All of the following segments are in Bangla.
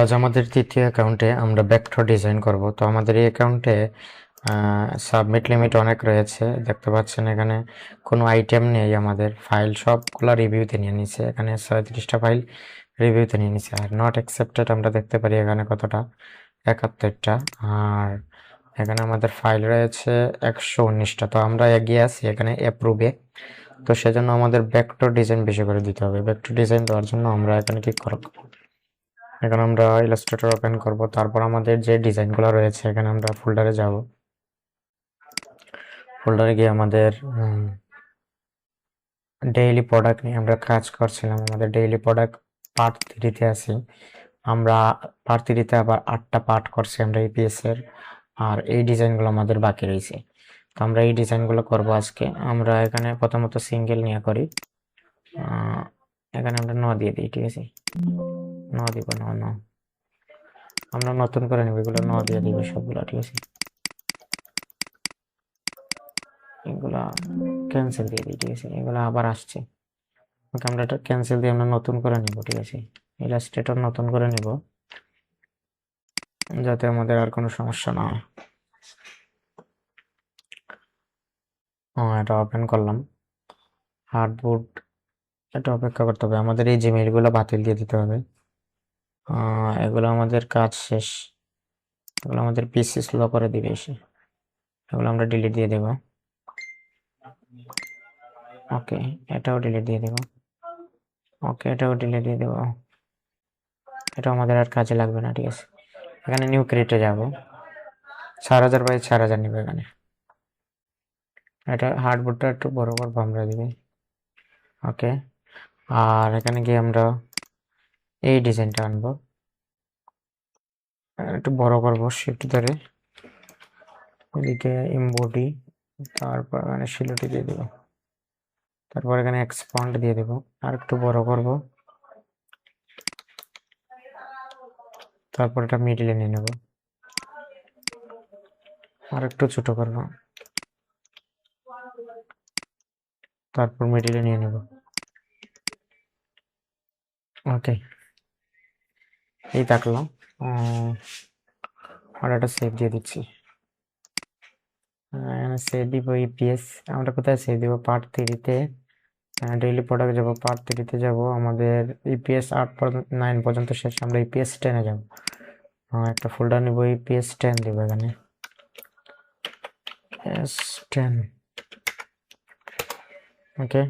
আজ আমাদের তৃতীয় অ্যাকাউন্টে আমরা ভেক্টর ডিজাইন করব। তো আমাদের এই অ্যাকাউন্টে সাবমিট লিমিট অনেক রয়েছে, দেখতে পাচ্ছেন এখানে কোনো আইটেম নেই। আমাদের ফাইল সবগুলো রিভিউতে নিয়ে নিছে, এখানে 37টা ফাইল রিভিউতে নিয়ে নিছে। আর নট অ্যাকসেপ্টেড আমরা দেখতে পারি এখানে কতটা, 71টা। আর এখানে আমাদের ফাইল রয়েছে 119টা। তো আমরা এগিয়ে আছি এখানে অ্যাপ্রুভে। তো সেজন্য আমাদের ভেক্টর ডিজাইন বেশি করে দিতে হবে। ভেক্টর ডিজাইন দেওয়ার জন্য আমরা এখানে কি করব, এখানে আমরা ইলাস্ট্রেটর ওপেন করব। তারপর আমাদের যে ডিজাইনগুলো রয়েছে এখানে আমরা ফোল্ডারে যাব। ফোল্ডারে গিয়ে আমাদের ডেইলি প্রোডাক্ট নিয়ে আমরা কাজ করছিলাম। আমাদের ডেইলি প্রোডাক্ট পার্ট 3-তে আছি আমরা। পার্ট 3-তে আবার 8টা পার্ট করছি আমরা ইপিএস এর। আর এই ডিজাইনগুলো আমাদের বাকি রয়েছে। তো আমরা এই ডিজাইনগুলো করব আজকে। আমরা এখানে প্রথমত সিঙ্গেল নিয়ে করি। এখানে আমরা ন দিয়ে দিই, ঠিক আছে। ন দিব, ন আমরা নতুন করে নেব, এগুলো ন দিয়ে দিব সবগুলো, ঠিক আছে। এগুলা ক্যান্সেল দিয়ে দিই, ঠিক আছে। এগুলা আবার আসছে, ওকে আমরা এটা ক্যান্সেল দিয়ে আমরা নতুন করে নিব, ঠিক আছে। ইলাস্ট্রেটর নতুন করে নিব যাতে আমাদের আর কোনো সমস্যা না হয়। এটা ওপেন করলাম। হার্ডবোর্ড, এটা অপেক্ষা করতে হবে। আমাদের এই জিমেইলগুলো বাতিল দিয়ে দিতে হবে। এগুলো আমাদের কাজ শেষ। এগুলো আমাদের পিসি স্লো করে দিবে এসে, এগুলো আমরা ডিলিট দিয়ে দেব। ওকে, এটাও ডিলিট দিয়ে দেব। ওকে, এটাও ডিলিট দিয়ে দেব। এটা আমাদের আর কাজে লাগবে না, ঠিক আছে। এখানে নিউ ক্রিয়েটে যাব, 4000 বাই 4000 নিবে এখানে। এটা হার্ডবোর্ডটা একটু বড় করবো আমরা দিবে। ওকে, আর এখানে গিয়ে আমরা এই ডিজাইনটা আনবো, একটু বড় করবো শিফট ধরে। এদিকে এমবডি, তারপর এখানে শিলটি দিয়ে দেবো। তারপর এখানে এক্সপান্ড দিয়ে দেবো, আর একটু বড় করব। তারপর এটা মিডিলে নিয়ে নেব, আর একটু ছোট করব। তারপর মিডিলে নিয়ে নেব। ওকে, এই থাকলাম। আর একটা সেভ দিয়ে দিচ্ছি। এখানে সেভ দিব ইপিএস। আমরা কোথায় সেভ দিব? পার্ট 3-তে ডেইলি প্রোডাক্ট যাব, পার্ট 3-তে যাব। আমাদের ইপিএস 9 পর্যন্ত শেষ, আমরা ইপিএস 10-এ যাব। একটা ফোল্ডার নিব, ইপিএস 10 দিব এখানে, S10। ওকে,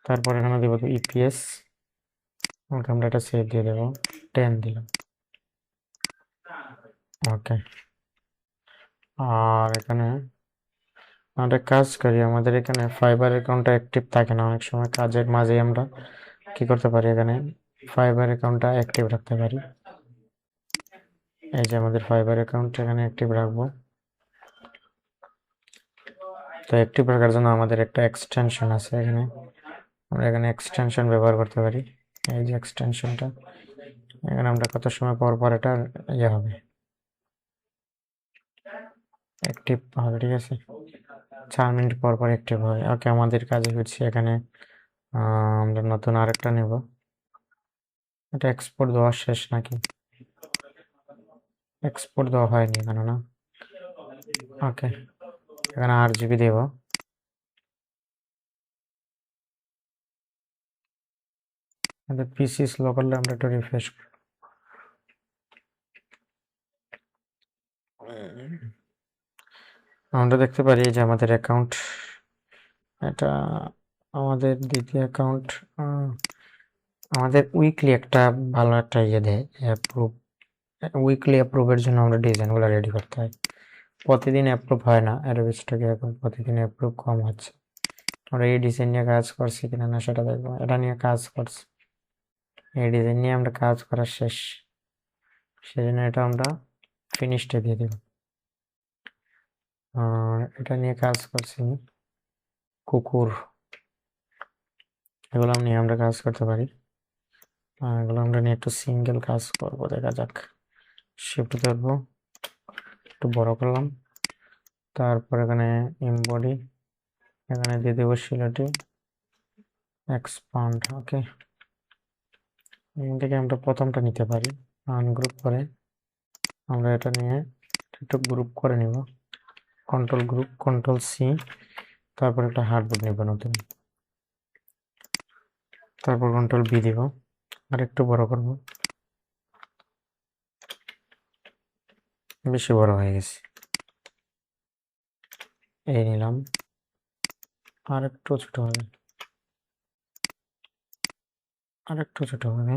তারপর এখানে দিব ইপিএস। ওকে, আমরা এটা সেভ দিয়ে দেবো, 10 দিলাম। ওকে, আর এখানে আমরা কাজ করি। আমাদের এখানে ফাইবার অ্যাকাউন্টটা অ্যাক্টিভ থাকে না, অনেক সময় কাজের মাঝে আমরা কি করতে পারি, এখানে ফাইবার অ্যাকাউন্টটা অ্যাক্টিভ রাখতে পারি। এই যে আমাদের ফাইবার অ্যাকাউন্ট এখানে অ্যাক্টিভ রাখবো। তো অ্যাক্টিভ রাখার জন্য আমাদের একটা এক্সটেনশন আছে এখানে, আমরা এখানে এক্সটেনশন ব্যবহার করতে পারি। এই যে এক্সটেনশনটা, এখানে আমরা কত সময় পর পর এটা ইয়ে হবে, অ্যাক্টিভ হবে, ঠিক আছে। 4 মিনিট পর পর অ্যাক্টিভ হয়। ওকে, আমাদের কাজে হচ্ছে এখানে আমরা নতুন আরেকটা নেব। এটা এক্সপোর্ট দেওয়া শেষ নাকি? এক্সপোর্ট দেওয়া হয়নি এখানে না। ওকে, এখানে RGB দেব। আমাদের পিসি স্লো করলে আমরা একটু রিফ্রেশ করব। আমরা দেখতে পারি যে আমাদের অ্যাকাউন্ট, এটা আমাদের দ্বিতীয় অ্যাকাউন্ট। আমাদের উইকলি একটা ভালো একটা ইয়ে দেয় অ্যাপ্রুভ। উইকলি অ্যাপ্রুভের জন্য আমরা ডিজাইনগুলো রেডি করতে হয়। প্রতিদিন অ্যাপ্রুভ হয় না, অ্যারোবিস্টকে এখন প্রতিদিন অ্যাপ্রুভ কম হচ্ছে। আমরা এই ডিজাইন নিয়ে কাজ করছি কিনা না সেটা দেখবো। এটা নিয়ে কাজ করছি, এই ডিজাইন নিয়ে আমরা কাজ করা শেষ, সেজন্য এটা আমরা ফিনিশডে দিয়ে দেব। আর এটা নিয়ে কাজ করছি কুকুর, এগুলো নিয়ে আমরা কাজ করতে পারি। এগুলো আমরা নিয়ে একটু সিঙ্গেল কাজ করবো, দেখা যাক। শিফট ধরবো, একটু বড় করলাম। তারপর এখানে এমবডি, এখানে দিয়ে দেবো শিলাটি, এক্সপান্ড। ওকে, এখান থেকে আমরা প্রথমটা নিতে পারি, আনগ্রুপ করে আমরা এটা নিয়ে একটু গ্রুপ করে নিব, কন্ট্রোল গ্রুপ, কন্ট্রোল সি, তারপর একটা হার্ডবোর্ড নিব নতুন, তারপর কন্ট্রোল বি দিব, আর একটু বড় করব, বেশি বড় হয়ে গেছে, এই নিলাম, আর একটু ছোট হবে, আর একটু ছোট হবে,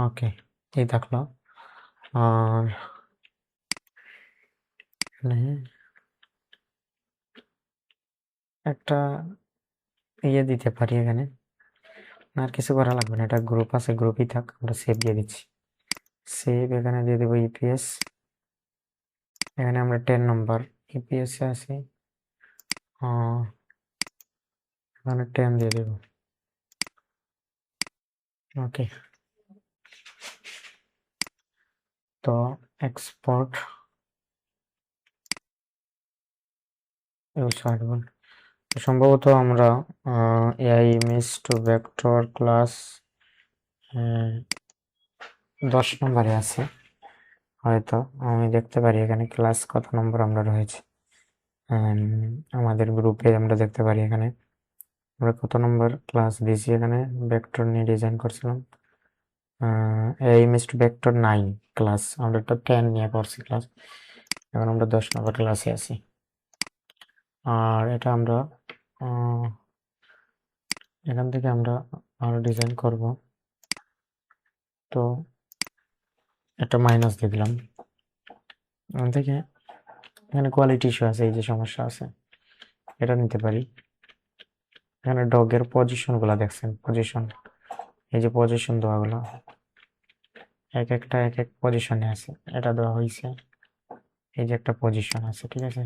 ওকে, এই থাকলো। আর এখানে একটা ইয়ে দিতে পারি, এখানে আর কিছু করা লাগবে না, এটা গ্রুপ আছে, গ্রুপই থাক, আমরা সেভ দিয়ে দিচ্ছি, সেভ, এখানে দিয়ে দেবো ইপিএস, এখানে আমরা 10 নম্বর ইপিএস এ আছি, এখানে 10 দিয়ে দেব, ওকে। তো এক্সপোর্ট সম্ভবত আমরা AI image to vector class 10 নম্বরে আছে হয়তো, আমি দেখতে পারি এখানে ক্লাস কত নম্বর আমরা রয়েছে, আমাদের গ্রুপে আমরা দেখতে পারি এখানে আমরা কত নম্বর ক্লাস দিয়েছি, এখানে ভেক্টর নিয়ে ডিজাইন করছিলাম, AI image to vector 9 class, আমরা একটা 10 নিয়ে করছি ক্লাস, এখন আমরা 10 নম্বর ক্লাসে আছি। আর এটা আমরা এখান থেকে আমরা আরো ডিজাইন করব, তো একটা মাইনাস দিয়ে দিলাম, এখান থেকে এখানে কোয়ালিটি ইস্যু আছে, এই যে সমস্যা আছে, এটা নিতে পারি, এখানে ডগের পজিশন গুলা দেখছেন, পজিশন, এই যে পজিশন দেওয়া গুলো এক একটা এক এক পজিশনে আছে, এটা দেওয়া হয়েছে, এই যে একটা পজিশন আছে, ঠিক আছে,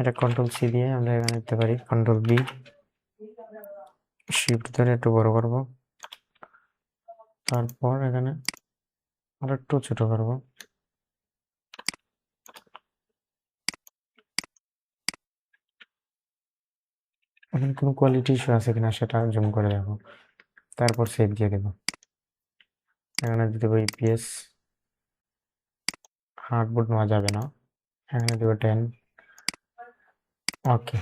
এটা কন্ট্রোল সি দিয়ে আমরা এখানে নিতে পারি, কন্ট্রোল বি, শিফট ধরে একটু বড় করব, তারপর এখানে আর একটু ছোট করব, এখানে কোনো কোয়ালিটি ইস্যু আছে কিনা সেটা জুম করে দেখো, তারপর সেভ দিয়ে দেবো, এখানে দিয়ে দেবো ইপিএস, হার্ডবোর্ড নেওয়া যাবে না, এখানে দেবো 10, ওকে,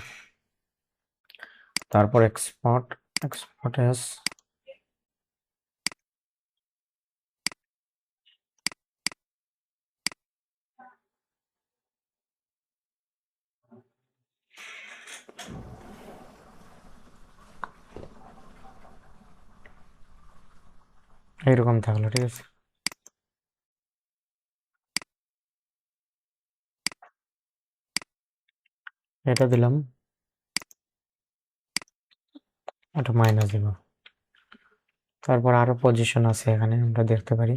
তারপর এক্সপোর্ট, এক্সপোর্ট এস, এইরকম থাকলো, ঠিক আছে, এটা দিলাম, এটা মাইনাস দিব, তারপর আরো পজিশন আছে এখানে আমরা দেখতে পারি,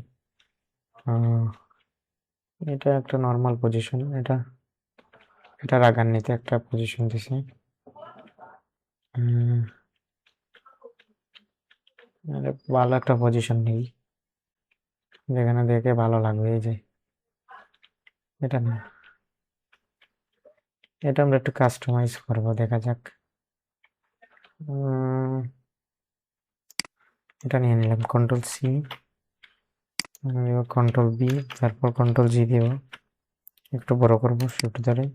এটা একটা নর্মাল পজিশন, এটা এটা রাগান্বিত একটা পজিশন দিছি, ভালো একটা পজিশন নেই, যেখানে দেখে ভালো লাগবে, এই যে এটা না, এটা আমরা একটু কাস্টমাইজ করব, দেখা যাক, এটা নিয়ে নিলাম, কন্ট্রোল সি, কন্ট্রোল বি, তারপর কন্ট্রোল জি দিব, একটু বড় করব শিফট ধরে,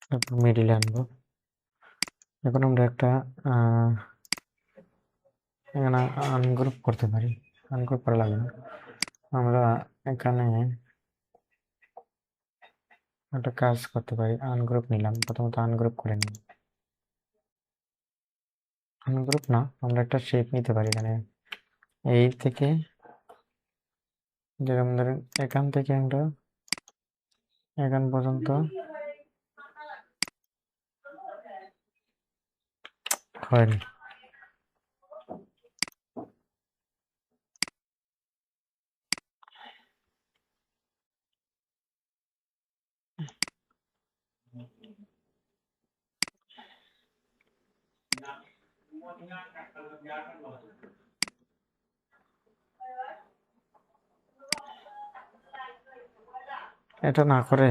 তারপর মিডিলে আনবো, এখন আমরা একটা এখানে আনগ্রুপ করতে পারি, আনগ্রুপ করা লাগবে না, আমরা এখানে একটা কাজ করতে পারি, আনগ্রুপ নিলাম, প্রথমত আনগ্রুপ করে নিই, আনগ্রুপ না, আমরা একটা শেপ নিতে পারি এখানে, এই থেকে, যেরকম ধরেন এখান থেকে আমরা এখান পর্যন্ত হয়নি, এটা না করে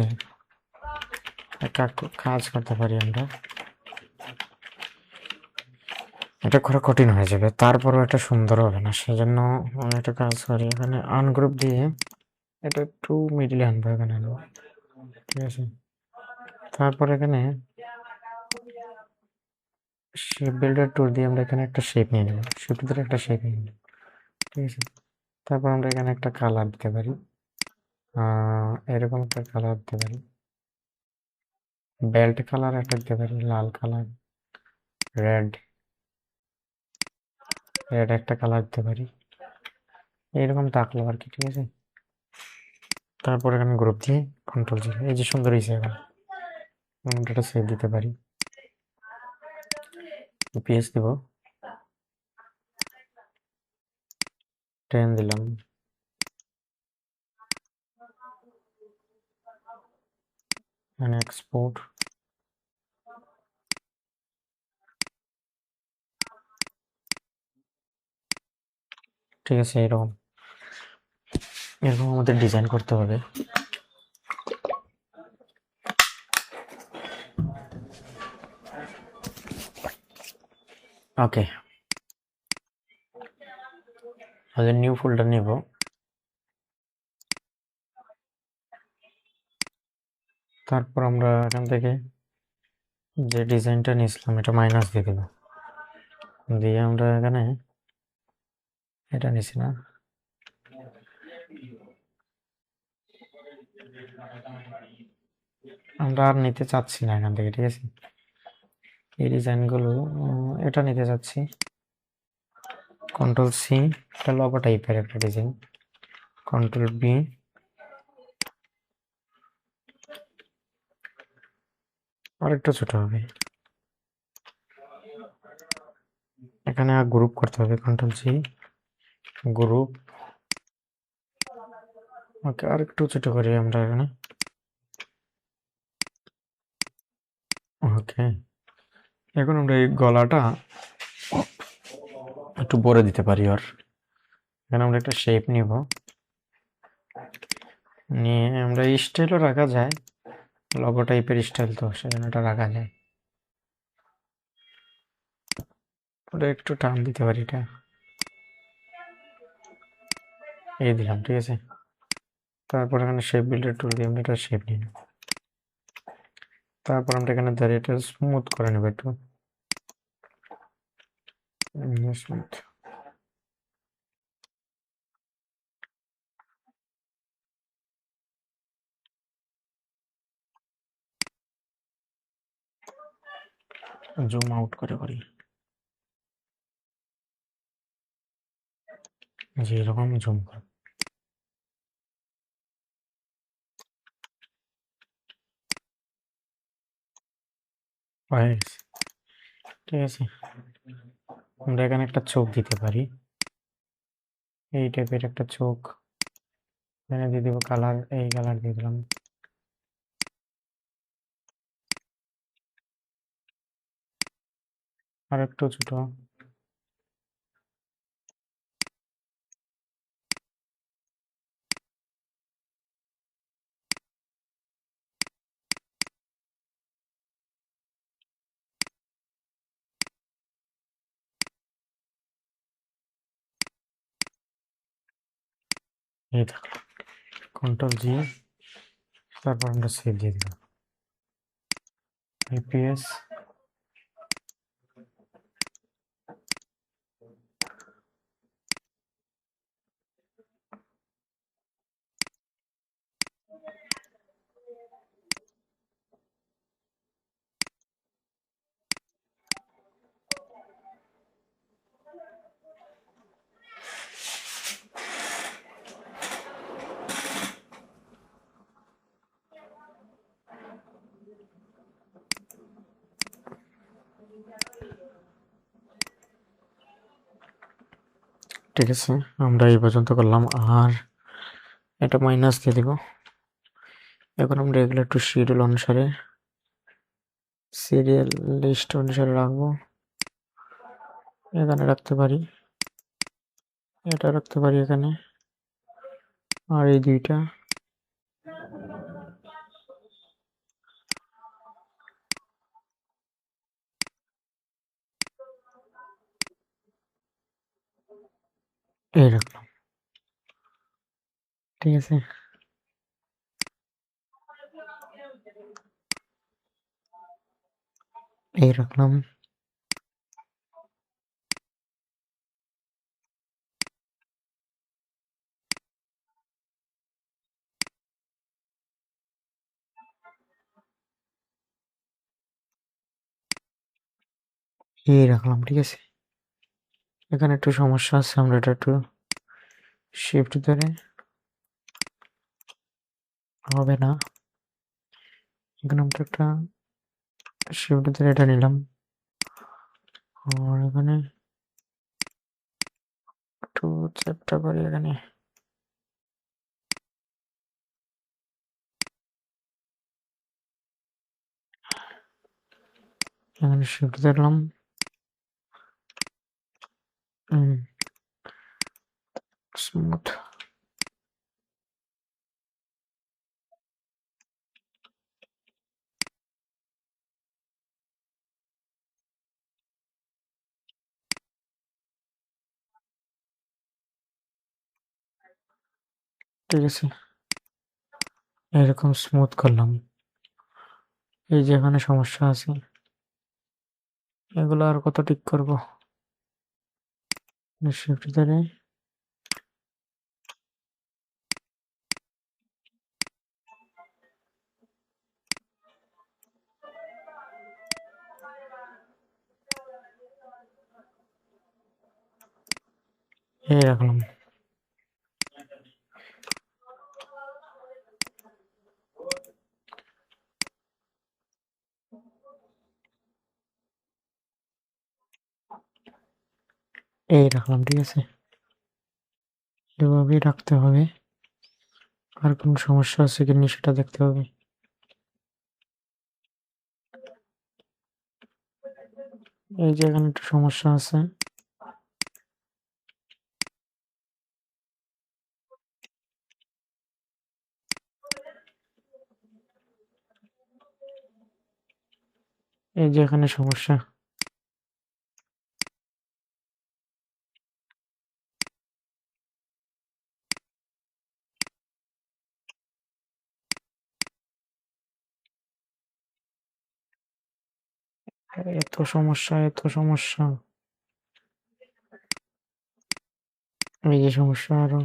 একটা কাজ করতে পারি আমরা, এটা করা কঠিন হয়ে যাবে, তারপরও এটা সুন্দর হবে না, সেজন্য আমরা একটা কাজ করি, এখানে আনগ্রুপ দিয়ে এটা একটু মিডিলে আনবো, এখানে আনবো, ঠিক আছে। তারপর এখানে শেপ বিল্ডার টুল দিয়ে আমরা এখানে একটা শেপ নিয়ে নেব, শেপ ধরে একটা শেপ নিয়ে নেব, ঠিক আছে। তারপর আমরা এখানে একটা কালার দিতে পারি, এরকম একটা কালার দিতে পারি, বেল্ট কালার একটা দিতে পারি, লাল কালার, রেড রেড একটা কালার দিতে পারি, এইরকম থাকলো আর কি, ঠিক আছে। তারপর এখানে গ্রুপ দিয়ে কন্ট্রোল জি, এই যে সুন্দর হয়েছে, এখন আমরা এটা সেভ দিতে পারি, পিএস দিব 10 দিলাম, এখানে এক্সপোর্ট, ঠিক আছে। এরকম এরকম আমাদের ডিজাইন করতে হবে। ওকে, আমাদের নিউ ফোল্ডার নিব, তারপর আমরা এখান থেকে যে ডিজাইনটা নিয়েছিলাম এটা মাইনাস দিয়ে দেব, দিয়ে আমরা এখানে এটা নিছি না, আমরা আর নিতে চাচ্ছি না এখান থেকে, ঠিক আছে। এই ডিজাইনগুলো এটা নিতে চাচ্ছি, কন্ট্রোল সি, এটা লগো টাইপের একটা ডিজাইন, কন্ট্রোল বি, আর একটু ছোট হবে, এখানে গ্রুপ করতে হবে, কন্ট্রোল সি, গ্রুপ, ওকে, আর একটু ছোট করি আমরা এখানে, ওকে। এখন আমরা এই গলাটা একটু বড় দিতে পারি, আর এখানে আমরা একটা শেপ নিব, নিয়ে আমরা স্টাইলও রাখা যায়, লগো টাইপের স্টাইল তো সেজন্য এটা রাখা যায়, ওটা একটু টান দিতে পারি, এটা এই দিলাম, ঠিক আছে। তারপর এখানে শেপ বিল্ডার টুল দিয়ে আমরা এটা শেপ নিয়ে নেব, তারপর আমরা এখানে দাঁড়িয়ে এটা স্মুথ করে নেব একটু, স্মুথ, জুম আউট করে করি, যে এরকম জুম কর, হয়ে গেছে, ঠিক আছে। আমরা এখানে একটা চোখ দিতে পারি, এই টাইপের একটা চোখ, এখানে দিয়ে দিব কালার, এই কালার দিয়ে দিলাম, আর একটু ছোট, এই থাকলো, কন্ট্রোল জি, তারপর আমরা সেভ দিয়ে দিব, আইপিএস, ঠিক আছে। আমরা এই পর্যন্ত করলাম, আর এটা মাইনাস দিয়ে দিব। এখন আমরা এগুলো একটু শিডিউল অনুসারে, সিরিয়াল লিস্ট অনুসারে রাখবো, এখানে রাখতে পারি, এটা রাখতে পারি এখানে, আর এই দুইটা এই রাখলাম, ঠিক আছে। এই রাখলাম, এই রাখলাম, ঠিক আছে। এখানে একটু সমস্যা আছে, আমরা এটা একটু শিফট ধরে হবে না, এখানে আমরা একটা শিফট ধরে এটা নিলাম, আর এখানে একটু চ্যাপটা করি, এখানে শিফট ধরলাম, স্মুথ, ঠিক আছে। এরকম স্মুথ করলাম। এই যে এখানে সমস্যা আছে, এগুলো আর কত ঠিক করব, শিফট ধরে এই রাখলাম, এই রাখলাম, ঠিক আছে। এভাবেই রাখতে হবে, আর কোনো সমস্যা আছে কিনা সেটা দেখতে হবে। এই যে এখানে একটু সমস্যা আছে, এই যে এখানে সমস্যা, এত সমস্যা, এত সমস্যা, এই যে সমস্যা আরো,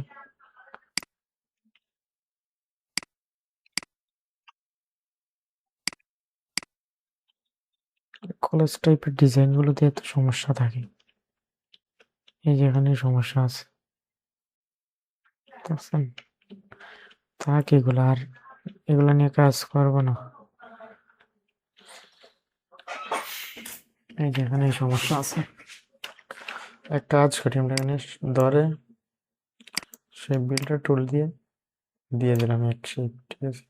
কলেজ টাইপের ডিজাইন গুলোতে এত সমস্যা থাকে। এই যে এখানে সমস্যা আছে, বুঝছেন? থাক এগুলো, আর এগুলো নিয়ে কাজ করবো না। এই যে এখানে সমস্যা আছে, একটা কাজ করি আমরা, এখানে ধরে সেই বিলটা টুল দিয়ে দিয়ে দিলাম এক শেপ, ঠিক আছে।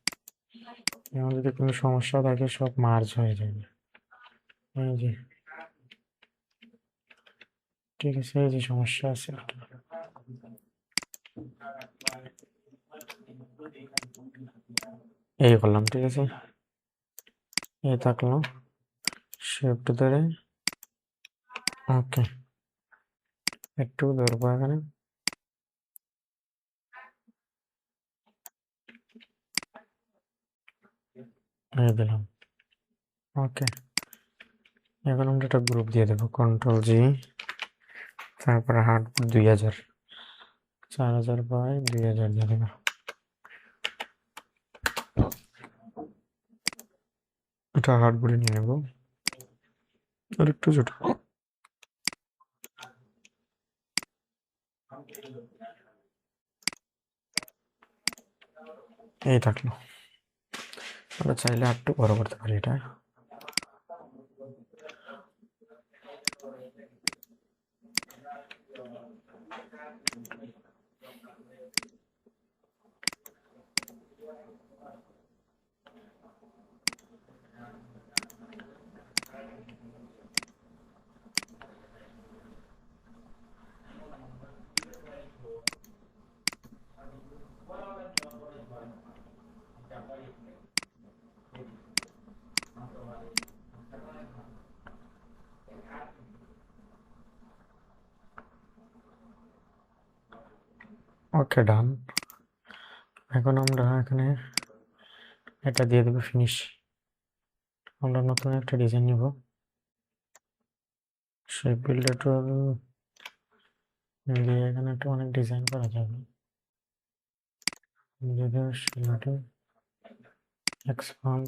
এখন যদি কোনো সমস্যা থাকে সব মার্জ হয়ে যাবে। এই যে, ঠিক আছে, এই যে সমস্যা আছে, এই করলাম, ঠিক আছে। এই থাকলো, শিফট ধরে ওকে, একটু ধরবো এখানে, এই দিলাম, ওকে। এখন আমরা একটা গ্রুপ দিয়ে দেবো, কন্ট্রোল জি, তারপরে হার্ট 2000, 4000 বাই 2000 দিয়ে দেবো। এটা হার্ট বলে নিয়ে নেবো, আর একটু ছোট, এই থাকলো। আমরা চাইলে আর একটু বড় করতে পারি এটা, ওকে, ডান। এখন আমরা এখানে এটা দিয়ে দেবো ফিনিশ। আমরা নতুন একটা ডিজাইন নিব, সেই বিল্ডার টুল দিয়ে এখানে একটা অনেক ডিজাইন করা যাবে। এক্সপান্ড,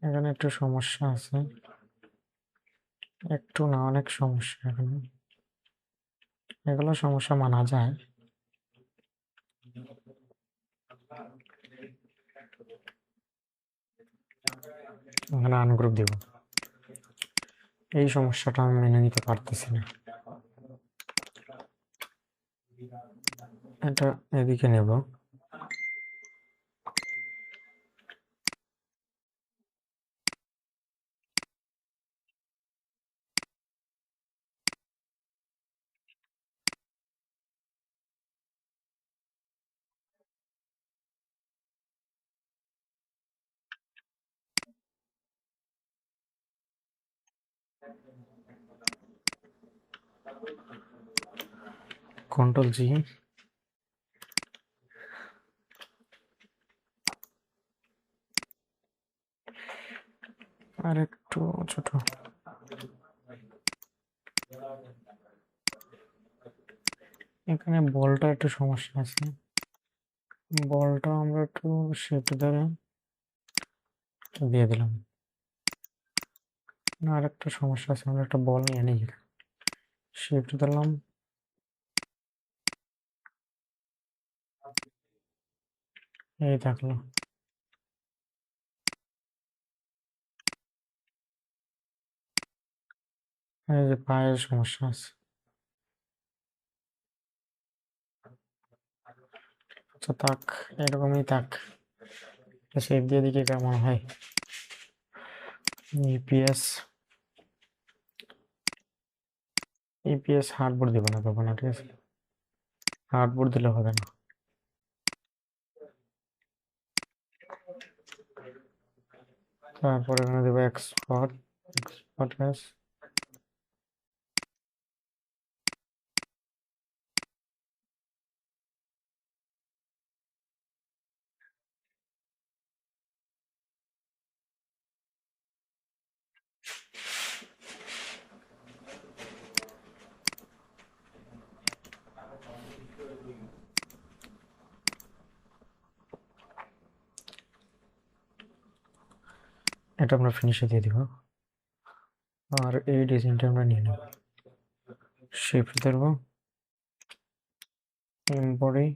এখানে একটু সমস্যা আছে, একটু না অনেক সমস্যা। এখানে এগুলো সমস্যা মানা যায়। এখানে আনগ্রুপ দিব, এই সমস্যাটা আমি মেনে নিতে পারতেছি না। এটা এদিকে নেব, কন্ট্রোল জি। আর একটু ছোট, এখানে বলটা একটু সমস্যা আছে, বলটা আমরা একটু শিফট ধরে দিয়ে দিলাম। না, আর একটা সমস্যা আছে, আমরা একটা বল নিয়ে নিই, শিফট দিলাম, এই থাকলো। এই যে পায়ের সমস্যা আছে। আচ্ছা থাক, এরকমই থাক, শেপ দিয়ে দিকে কেমন হয়। ইপিএস ইপিএস হার্ডবোর্ড দিব না তখন, ঠিক আছে, হার্ডবোর্ড দিলে হবে না। তারপরে এখানে দেবো এক্সপোর্ট, এক্সপোর্ট এস, এটা আমরা ফিনিশে দিয়ে দিব। আর এই ডিজাইনটা আমরা নিয়ে নেব, শিফট ধরবো, এমবডি,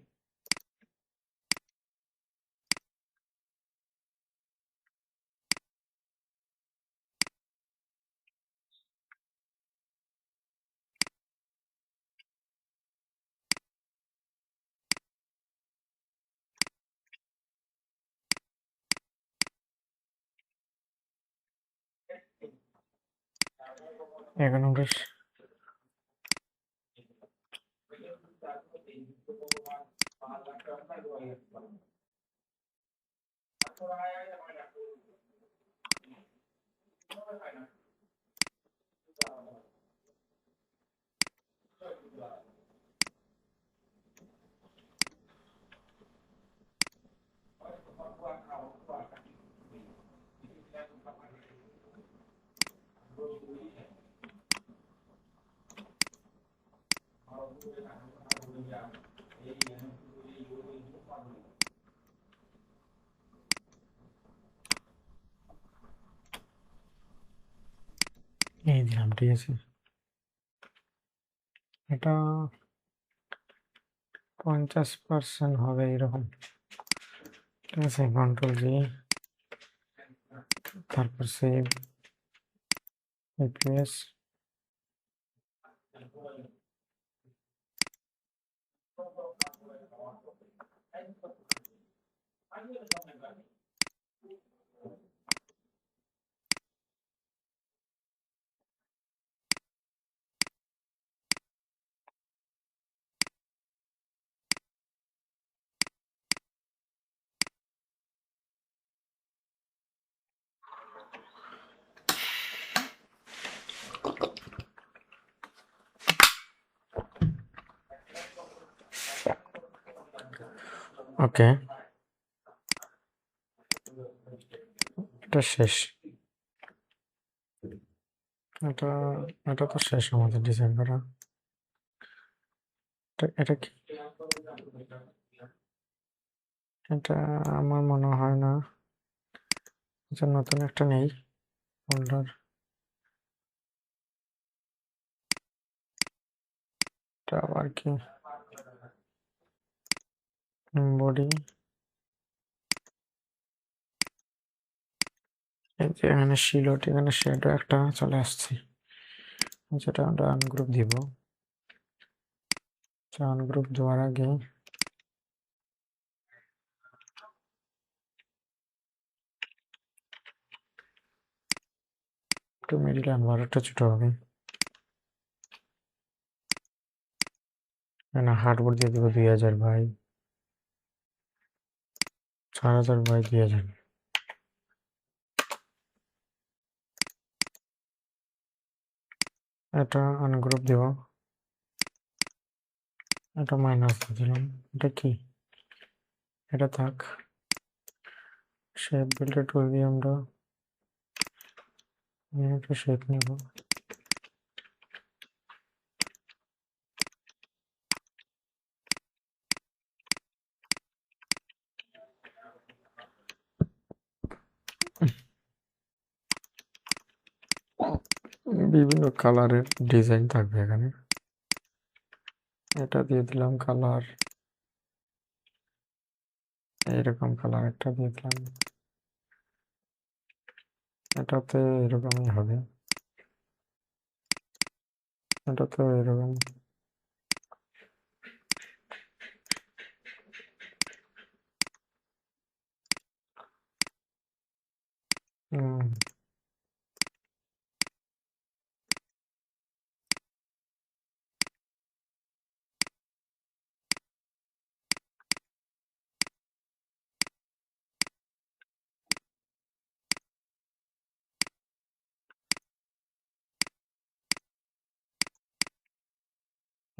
এখন আমরা এই দিলাম, ঠিক আছে। এটা 50% হবে এরকম, ঠিক আছে। কন্ট্রোল জি, তারপর সেভ, ইপিএস, ওকে, এটা শেষ। এটা এটা তো শেষ আমাদের ডিজাইন করা। এটা কি? এটা আমার মনে হয় না। আচ্ছা, নতুন একটা নেই ফোল্ডার। এটা আবার কি? বডি, এই যে এখানে শিলট, এখানে শ্যাডো একটা চলে আসছে, যেটা আমরা আনগ্রুপ দিব। আনগ্রুপ দেওয়ার আগে একটু মিডিল আনবার, একটু ছোট হবে না। হার্ডবোর্ড দিয়ে দিব 2000 বাই 4000 বাই 2000। এটা আনগ্রুপ দিব, এটা মাইনাস দিলাম। এটা কি? এটা থাক। শেপ বিল্ডার টুল দিয়ে আমরা একটা শেপ নেব। বিভিন্ন কালারের ডিজাইন থাকবে এখানে। এটা দিয়ে দিলাম কালার, এইরকম কালার একটা দিয়ে দিলাম। এটাতে এরকমই হবে, এটাতে এরকম।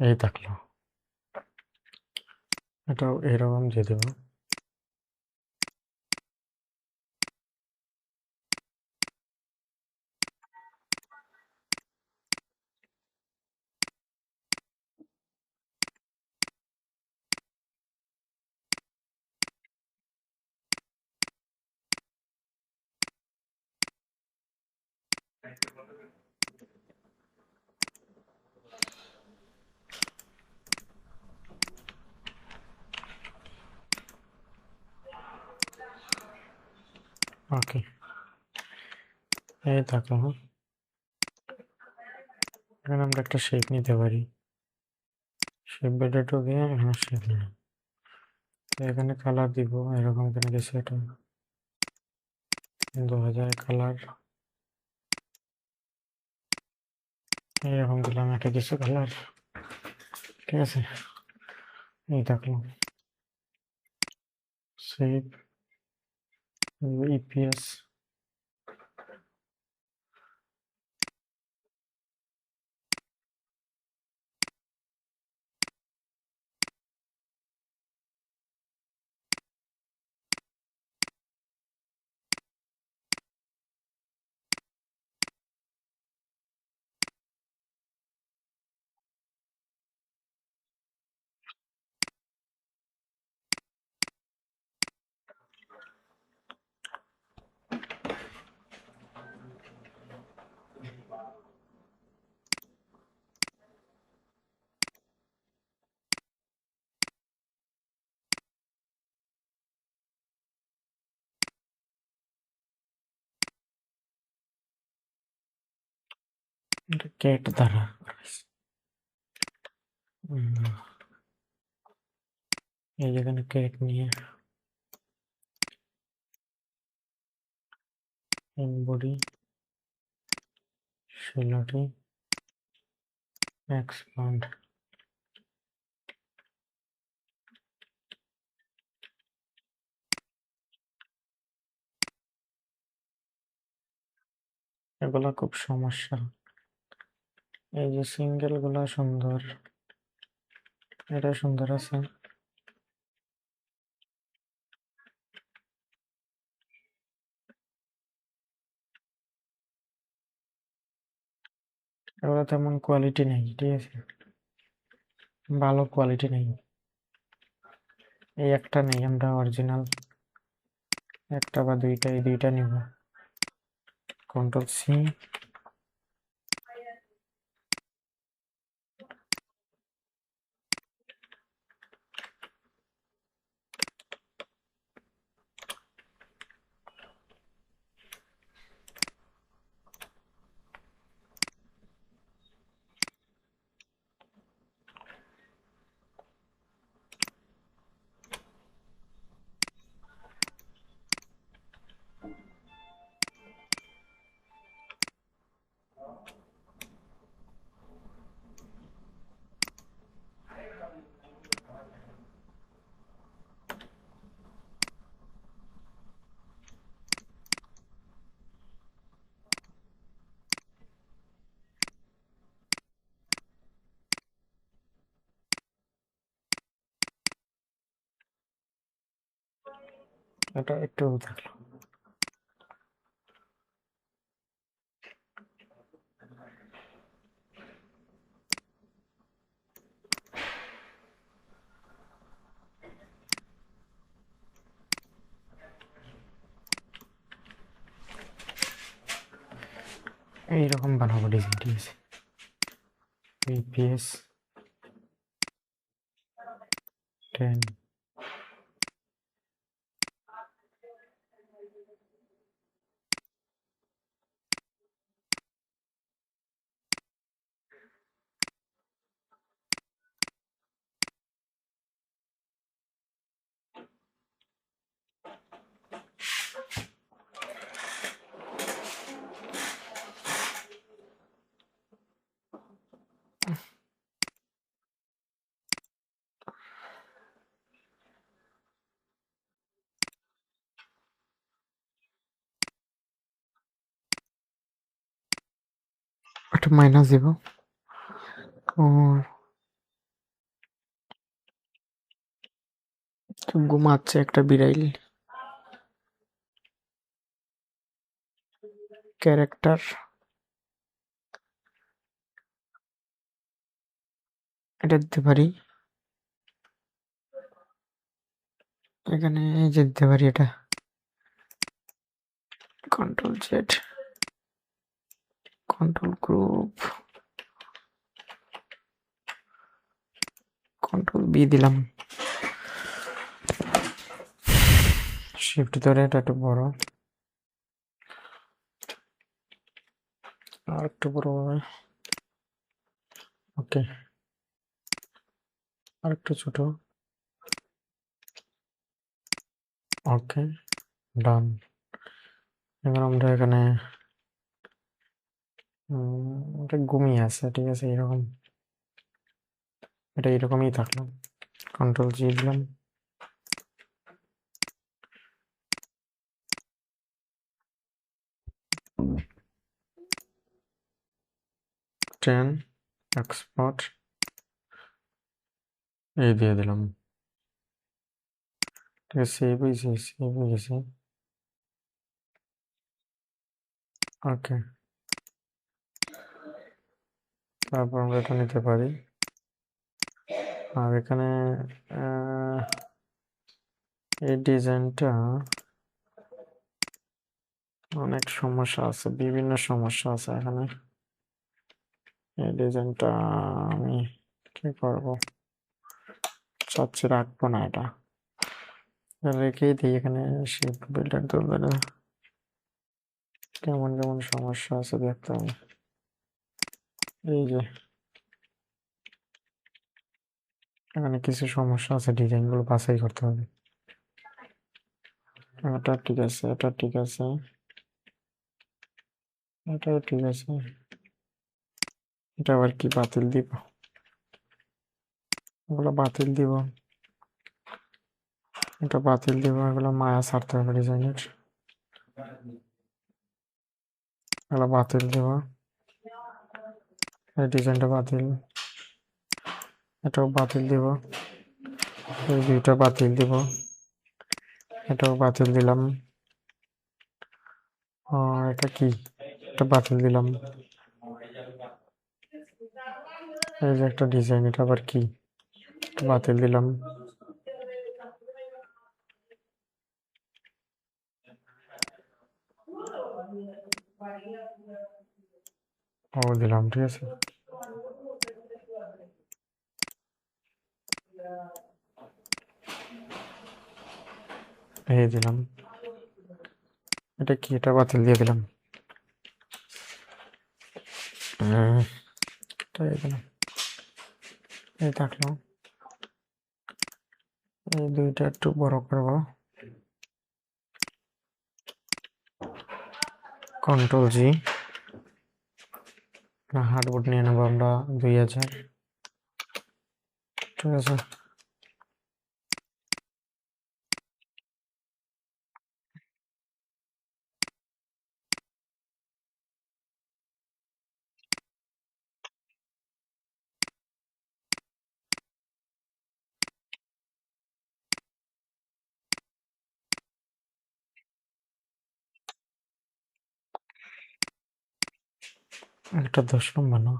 এই থাকলো, এটাও এরকম দিয়ে দেবো। ওকে, এই থাকলো। হ্যাঁ, এখানে আমরা একটা শেপ নিতে পারি। শেপ বেটা টু দিয়ে এখানে শেপ নিলাম। এখানে কালার দিব এরকম, এখানে গেছে এটা 2000 কালার, এরকম দিলাম একটা কিছু কালার। ঠিক আছে, এই থাকলো। Save, EPS. এটা কেট দ্বারা করেছি। এই যেখানে কেট নিয়ে বডি ষোলোটি এক্সপান্ড, এগুলা খুব সমস্যা। এই যে সিঙ্গেল গুলা সুন্দর, এটা সুন্দর আছে। এগুলো তেমন কোয়ালিটি নেই, ঠিক আছে, ভালো কোয়ালিটি নেই। এই একটা নেই, আমরা অরিজিনাল একটা বা দুইটা, এই দুইটা নিব। Control C। এটা একটু থাকলো। এইরকম বানাবো ডিজাইন, ঠিক আছে। APS 10। একটা মাইনাস দিব। ঘুমাচ্ছে একটা বিড়াইল। ক্যারেক্টার এটা দিতে পারি, এখানে এই যে দিতে পারি এটা। Control Z, control group, control B দিলাম। শিফট ধরে এটা একটু বড়, আর একটু বড় হবে। ওকে, আর একটু ছোট। ওকে, ডান। এবার আমরা এখানে এটা ঘুমিয়ে আছে, ঠিক আছে, এরকম, এটা এরকমই থাকলো। কন্ট্রোল G দিলাম। টেন এক্সপোর্ট এই দিয়ে দিলাম, ঠিক আছে, সেভ হয়েছে, সেভ হয়ে গেছে। ওকে, তারপর আমরা এটা নিতে পারি। আর এখানে এই ডিজাইনটা অনেক সমস্যা আছে, বিভিন্ন সমস্যা আছে এখানে। এই ডিজাইনটা আমি কি করব, চাচ্ছি রাখবো না, এটা রেখেই দিই। এখানে শিফট বিল্ডার তুলবে না, কেমন কেমন সমস্যা আছে দেখতে হবে। এই যে এখানে কিছু সমস্যা আছে, ডিজাইনগুলো বাছাই করতে হবে। এটা ঠিক আছে, এটা ঠিক আছে, এটাও ঠিক আছে। এটা আবার কি বাতিল দিব, এগুলো বাতিল দিব, এটা বাতিল দিব, এগুলো মায়া ছাড়তে হবে ডিজাইনের, এগুলো বাতিল দিব, এই ডিজাইনটা বাতিল, এটাও বাতিল দিব, এই দুইটা বাতিল দিব, এটাও বাতিল দিলাম। এটা কি, এটা বাতিল দিলাম। এই যে একটা ডিজাইন, এটা আবার কি? বাতিল দিলাম। ও দিলাম, ঠিক আছে। এই দিলাম। এটা কি? এটা বাতিল দিয়ে দিলাম। এই দিলাম। এই থাকলো। এই দুইটা একটু বড় করবো। Ctrl+G। হার্ডবোর্ড নিয়ে নেবো আমরা 2000, ঠিক আছে। একটা 10 নম্বর না,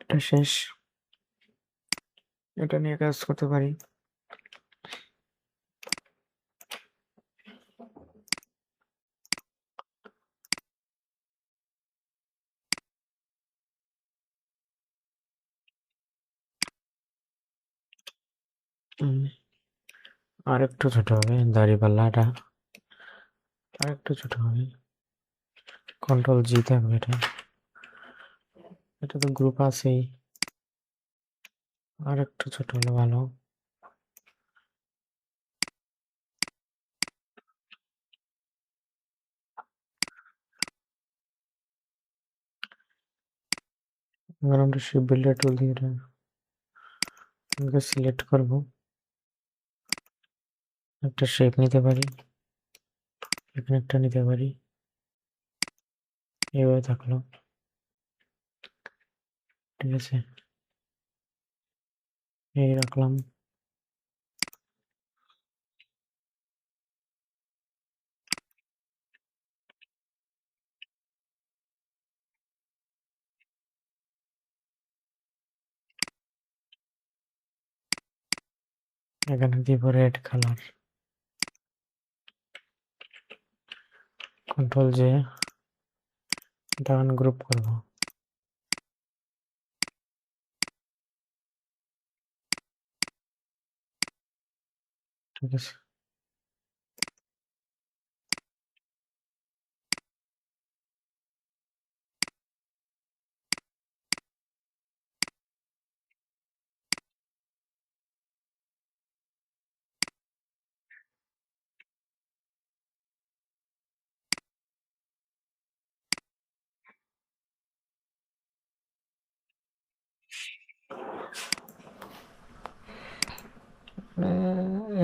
এটা শেষ। এটা নিয়ে কাজ করতে পারি। আর একটু ছোট হবে দাড়িপাল্লাটা, আর একটু ছোট হবে। Ctrl+G থাকবে এটা। এটা তো গ্রুপ আছেই, আর একটু ছোট হলে ভালো। এবার আমরা শেপ বিল্ডার টুল দিয়ে এটা সিলেক্ট করব। একটা শেপ নিতে পারি, এখানে একটা নিতে পারি। এভাবে থাকলো, ঠিক আছে। এই রাখলাম। এখানে দিব রেড কালার। Ctrl+J, ডান গ্রুপ করব, ঠিক আছে।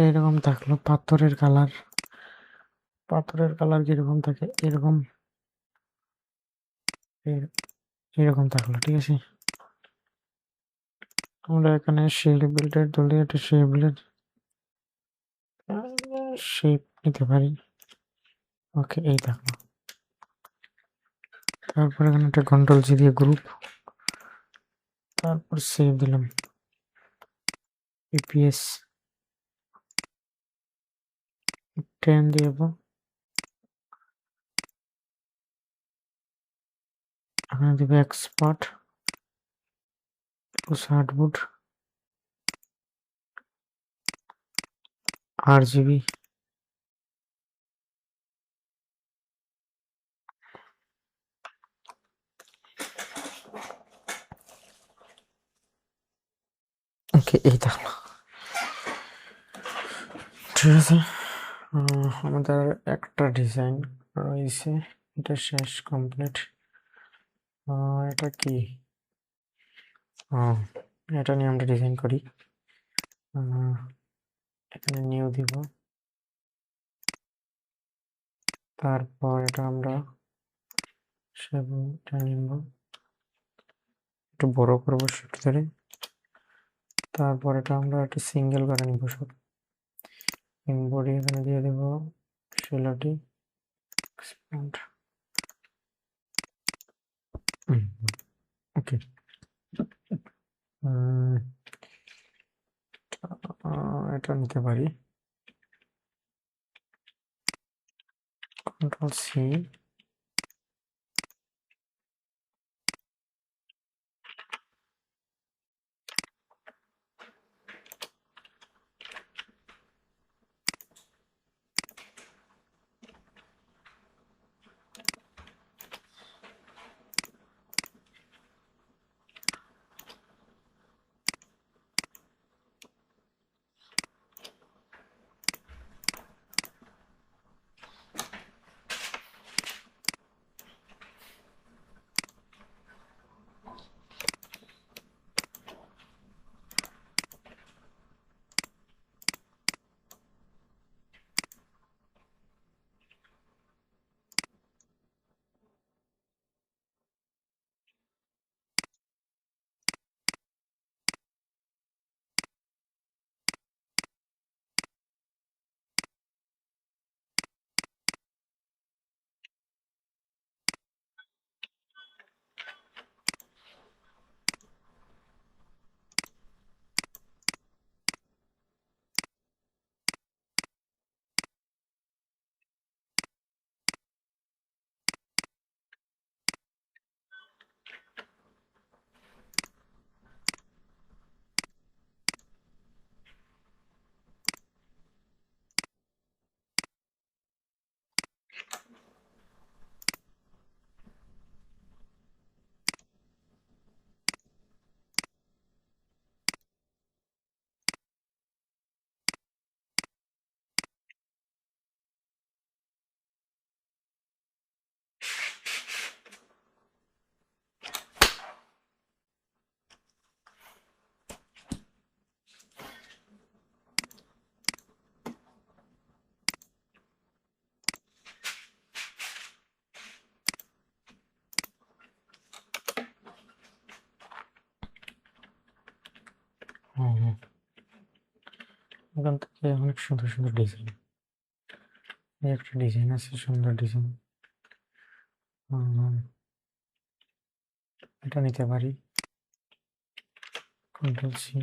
এরকম থাকলো। পাথরের কালার, পাথরের কালার কিরকম থাকে? এরকম, এরকম থাকলো, ঠিক আছে। আমরা এখানে শেপ বিল্ডার তুলে একটা শেপ বিল্ডার শেপ নিতে পারি। ওকে, এই থাকলো। তারপর এখানে একটা Ctrl+G দিয়ে গ্রুপ, তারপর সেভ দিলাম। EPS 10 দিব। এখানে দিব এক্সপার্ট হার্ডবোর্ড RGB। ওকে, এই তাহলে ঠিক আছে। আমাদের একটা ডিজাইন রয়েছে, এটা শেষ কমপ্লিট। এটা কি? এটা নিয়ে আমরা ডিজাইন করি। এখানে নিউ দিব, তারপর এটা আমরা সেটা নিব, একটু বড় করবো শিফট ধরে, তারপর এটা আমরা একটা সিঙ্গেল করে নিব সব। বডি এখানে দিয়ে দেব শিলাটি এক্সপ্যান্ড। ওকে, এটা নিতে পারি, কন্ট্রোল সি। এখান থেকে অনেক সুন্দর সুন্দর ডিজাইন, একটা ডিজাইন আছে সুন্দর ডিজাইন, এটা নিতে পারি, কন্ট্রোল সি।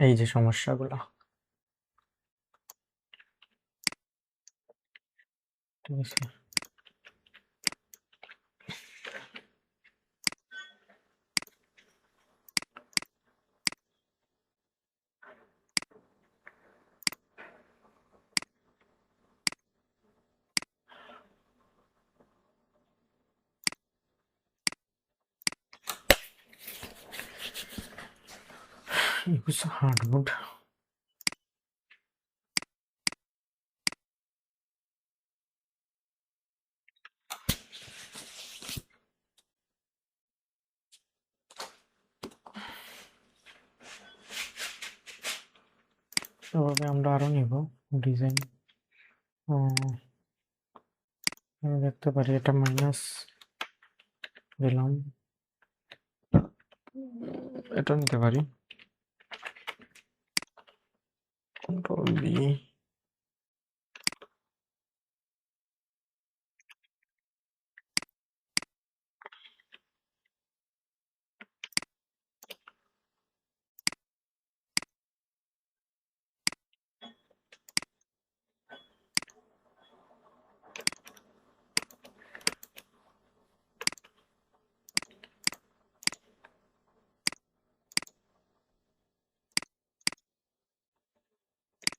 এই যে সমস্যাগুলো, ঠিক আছে। Use hardwood. এভাবে আমরা আরো নিব ডিজাইন। দেখতে পারি এটা মাইনাস দিলাম, এটা নিতে পারি কন্ট্রোল বি।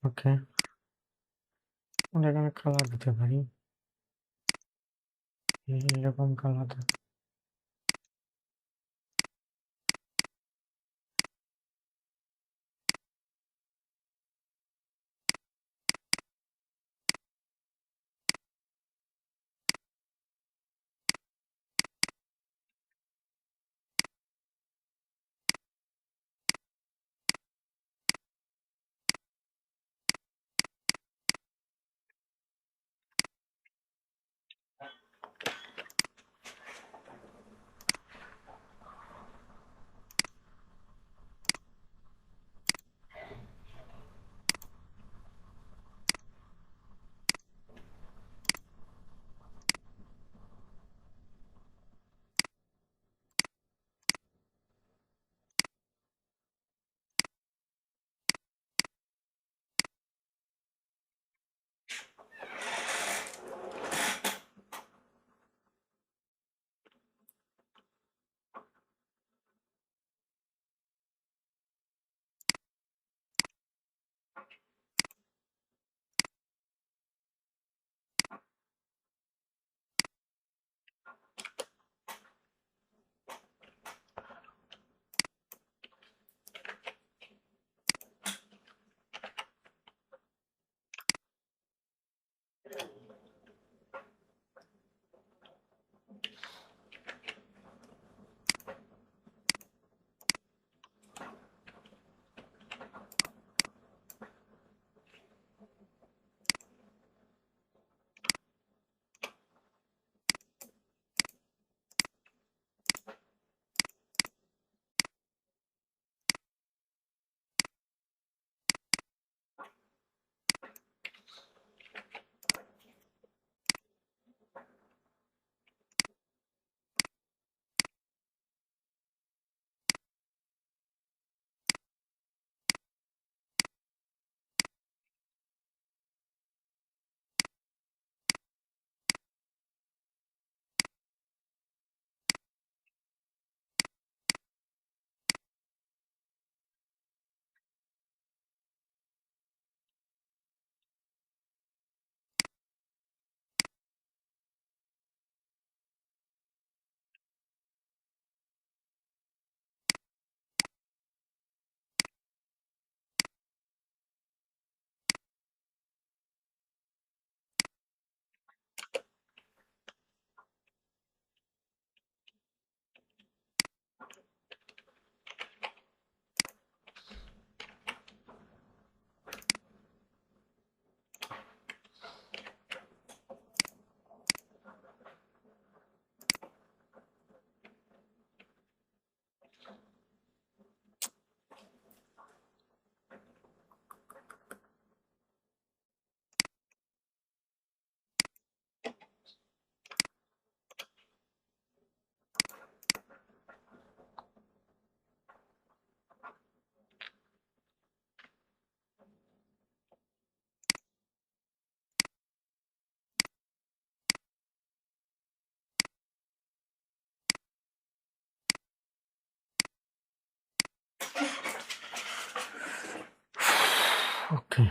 ওকে, আমরা এখানে কালার দিতে পারি, এরকম কালার। ওকে।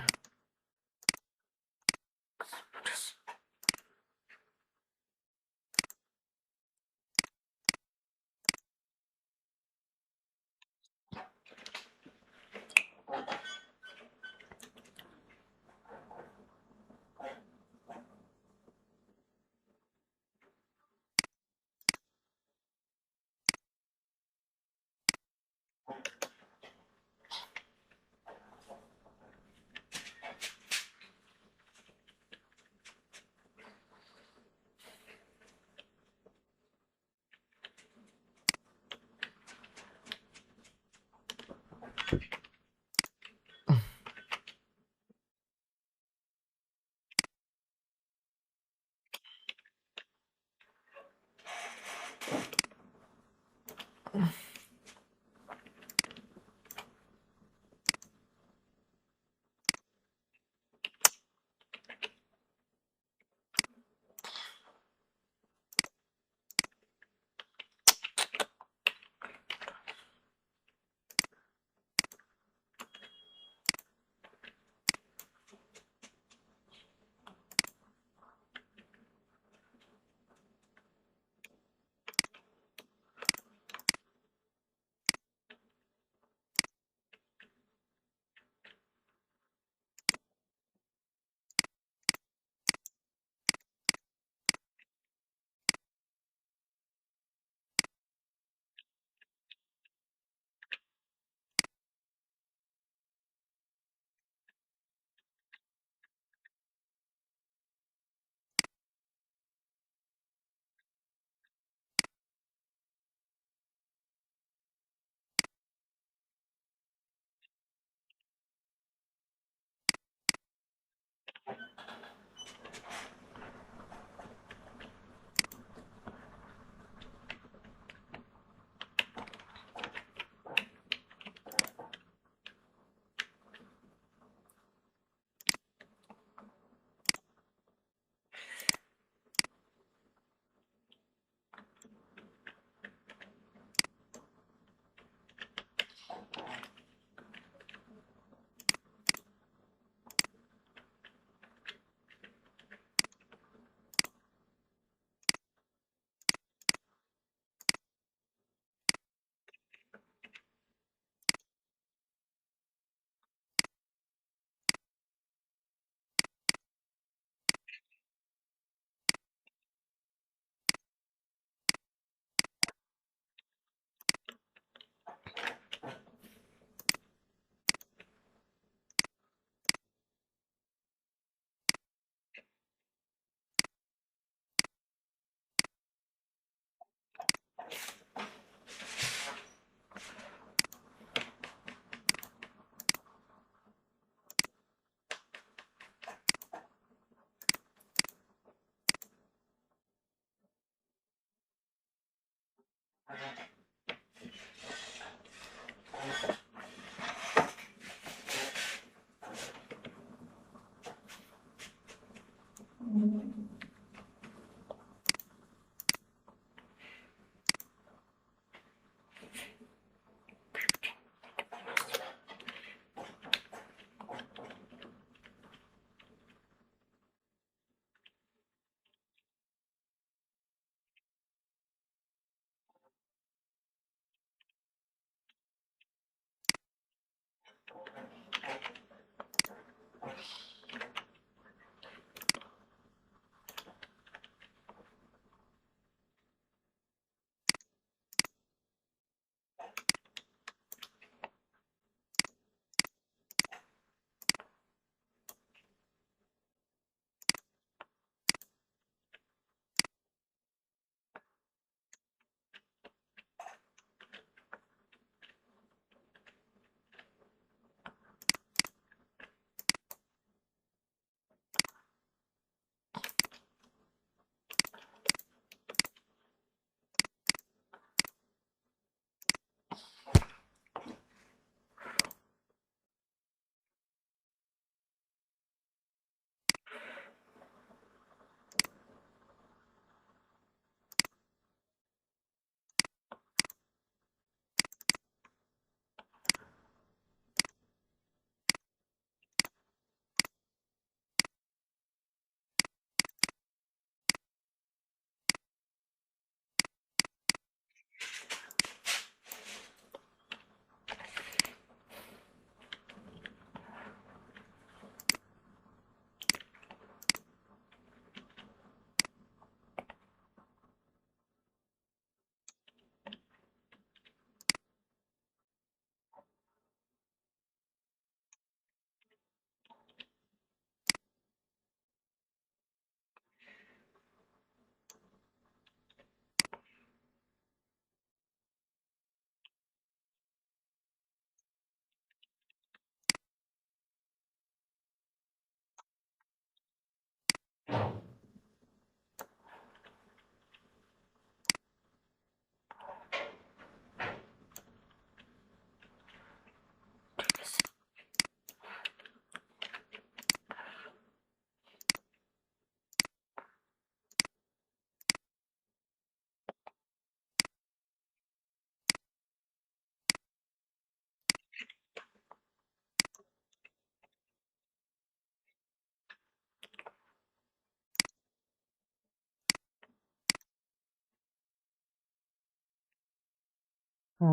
ও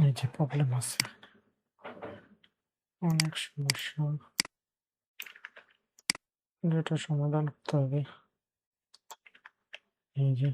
এই যে প্রবলেম আছে, অনেক সমস্যা, যেটা সমাধান করতে হবে। এই যে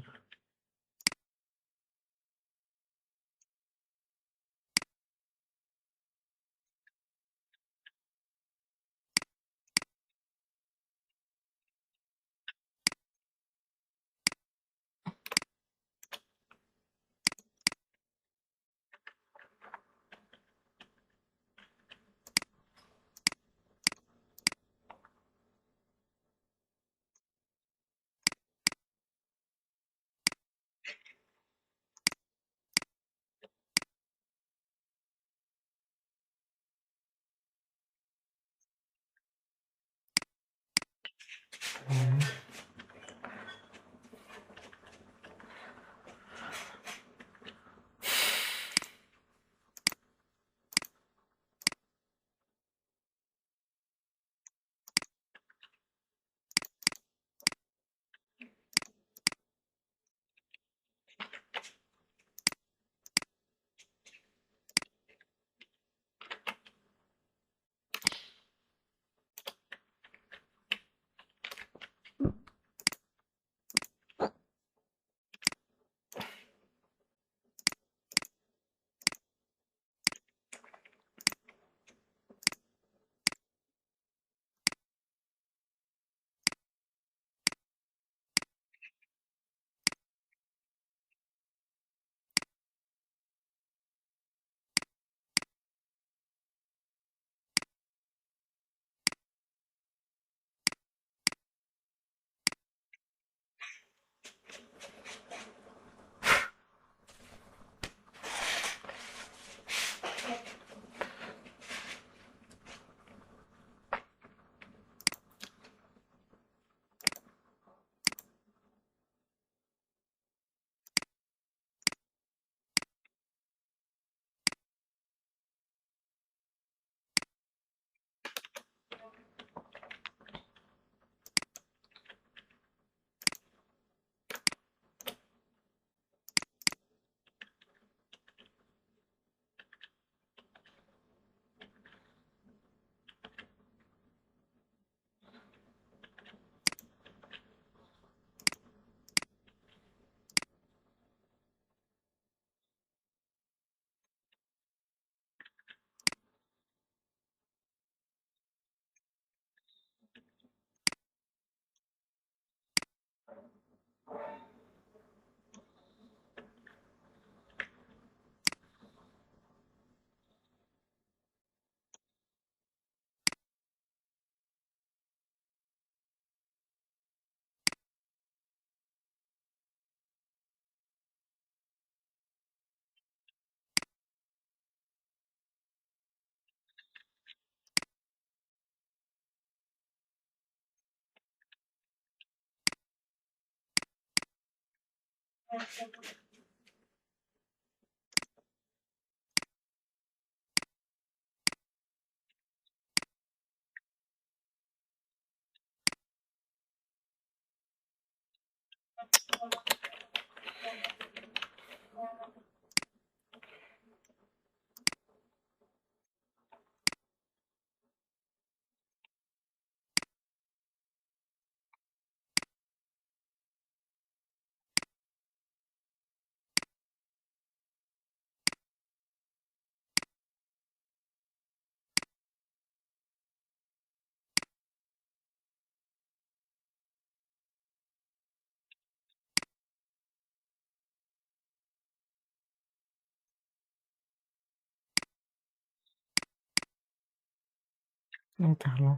এটা হলো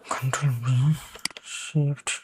Control B, Shift.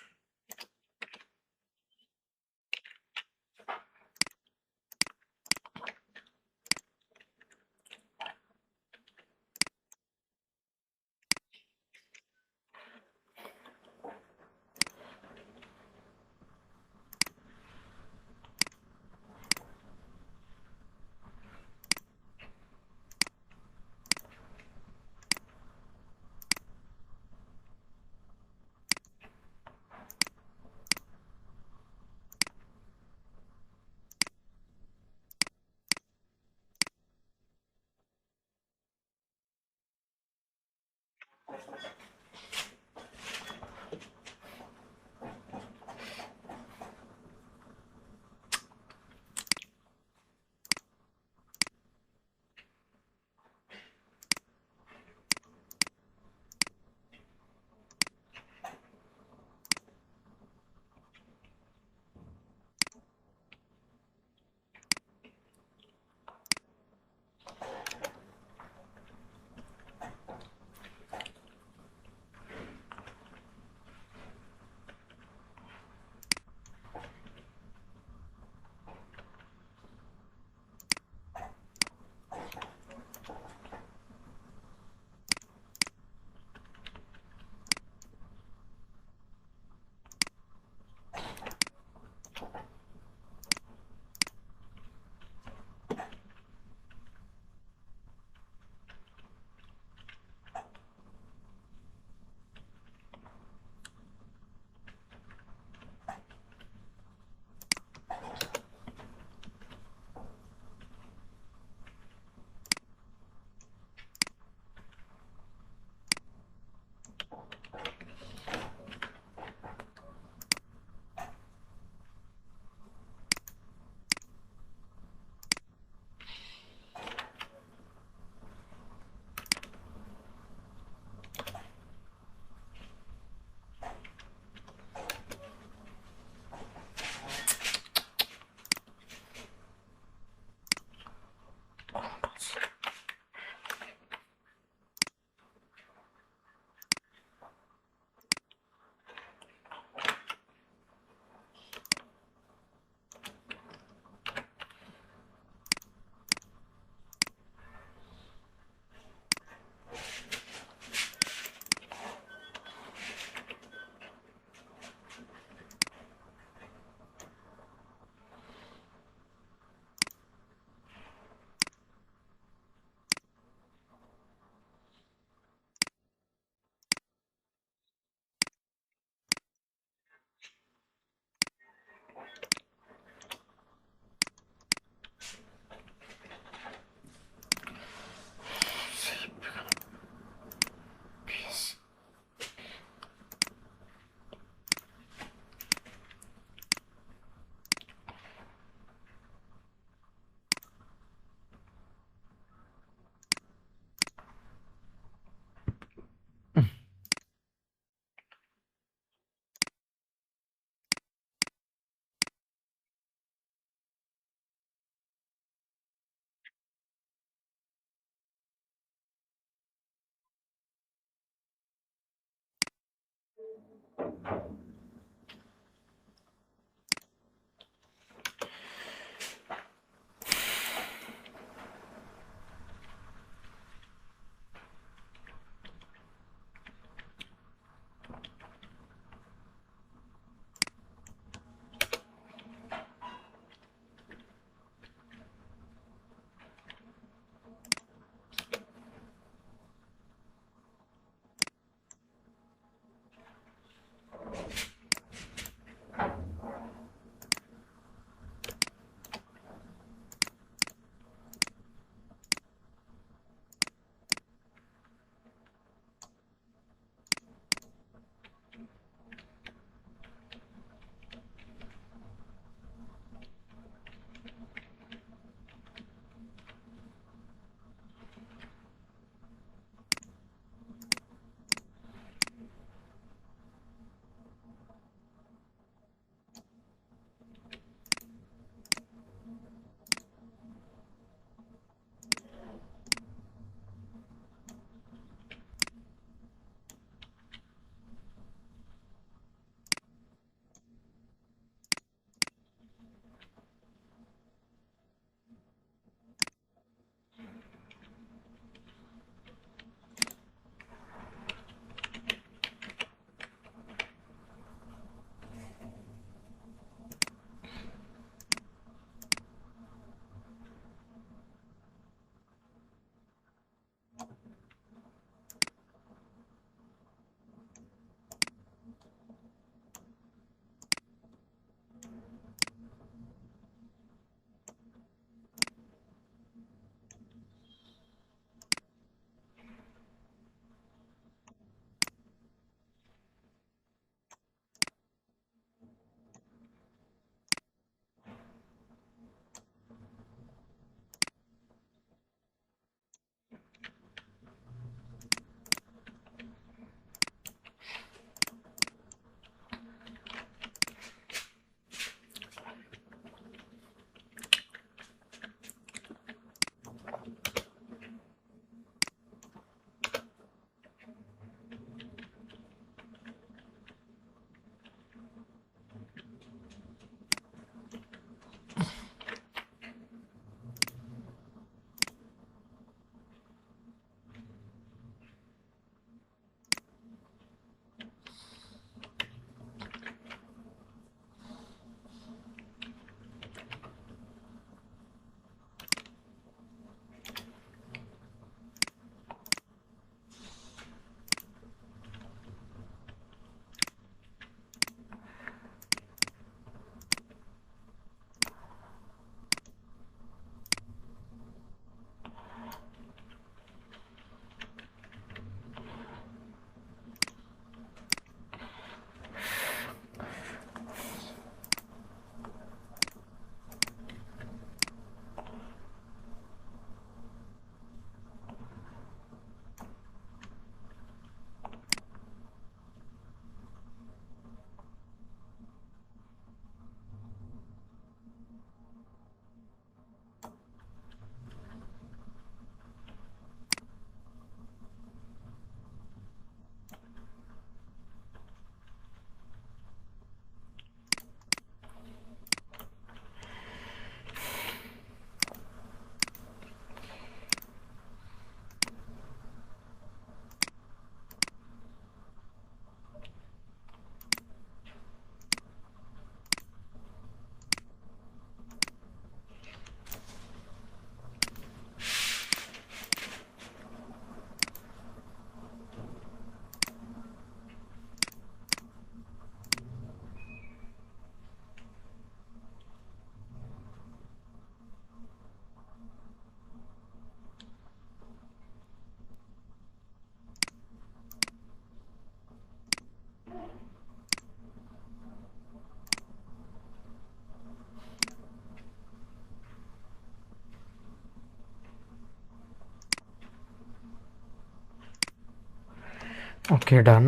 ওকে, ডান।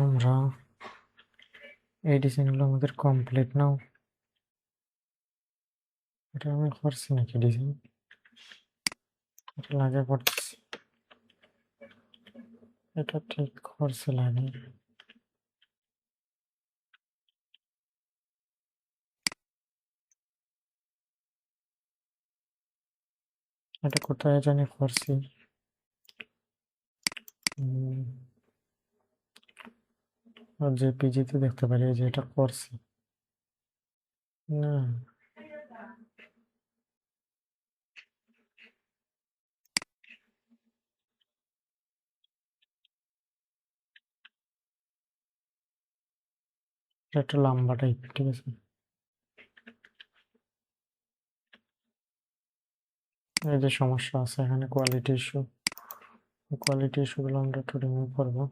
আমরা এই ডিজাইনগুলো আমাদের কমপ্লিট নাও। এটা আমি করছি নাকি ডিজাইন? এটা লাগে করতেছি, এটা ঠিক করছে লাগে। এটা কোথায় জানি করছি। যে পিজিতে দেখতে পারি যে এটা করছি না। এটা একটু লম্বা টাইপ, ঠিক আছে। এই যে সমস্যা আছে এখানে, কোয়ালিটি ইস্যু। কোয়ালিটি ইস্যুগুলো আমরা একটু রিমুভ করবো।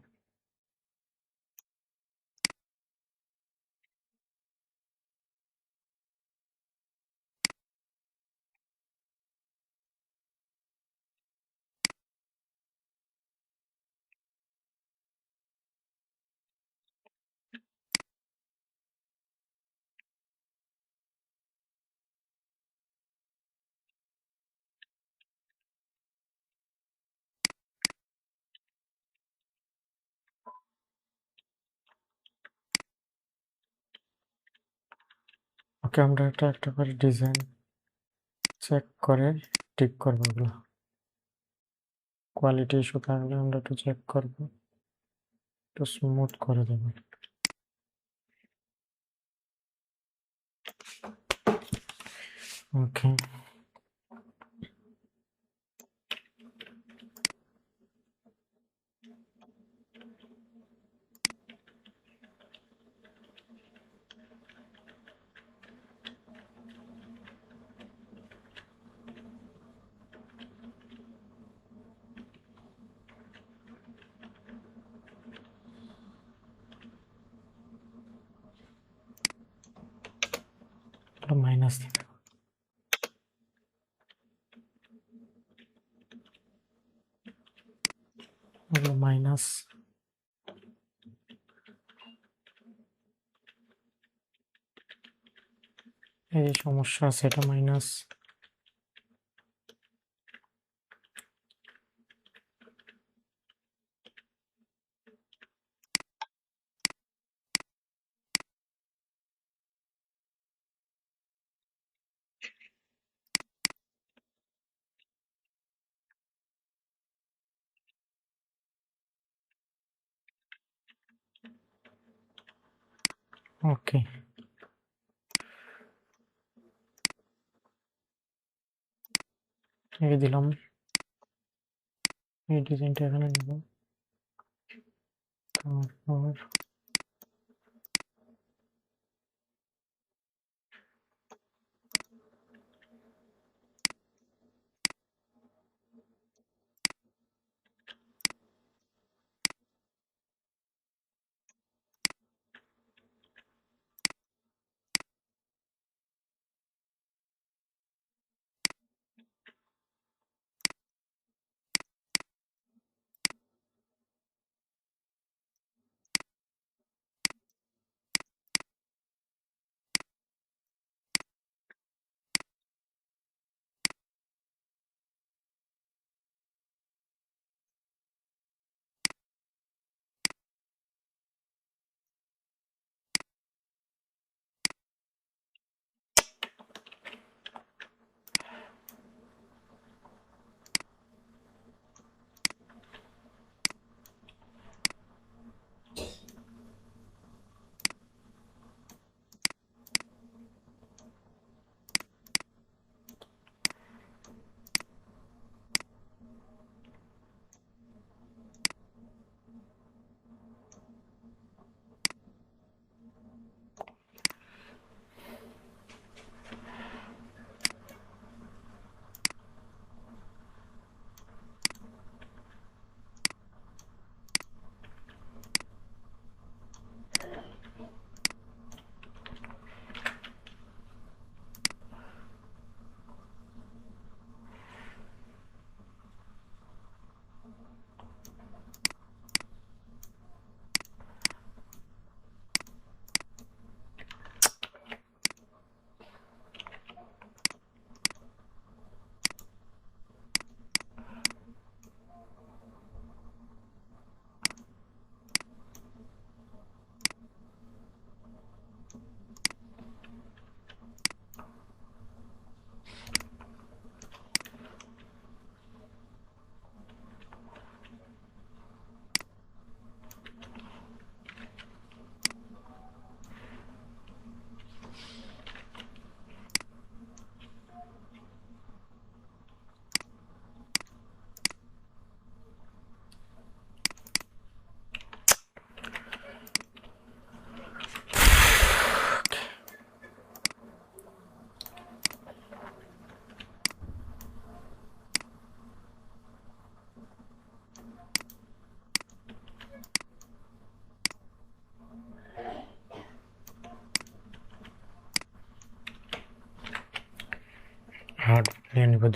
ওকে, আমরা এটা একটা করে ডিজাইন চেক করে ঠিক করবো ওগুলো। কোয়ালিটি ইস্যু থাকলে আমরা একটু চেক করবো, একটু স্মুথ করে দেবো। ওকে, এটা মাইনাস দিতে হবে। এগুলো মাইনাস। এই যে সমস্যা আছে, এটা মাইনাস। ওকে, এই দিলাম। এই ডিজাইনটা এখানে নেব, তারপর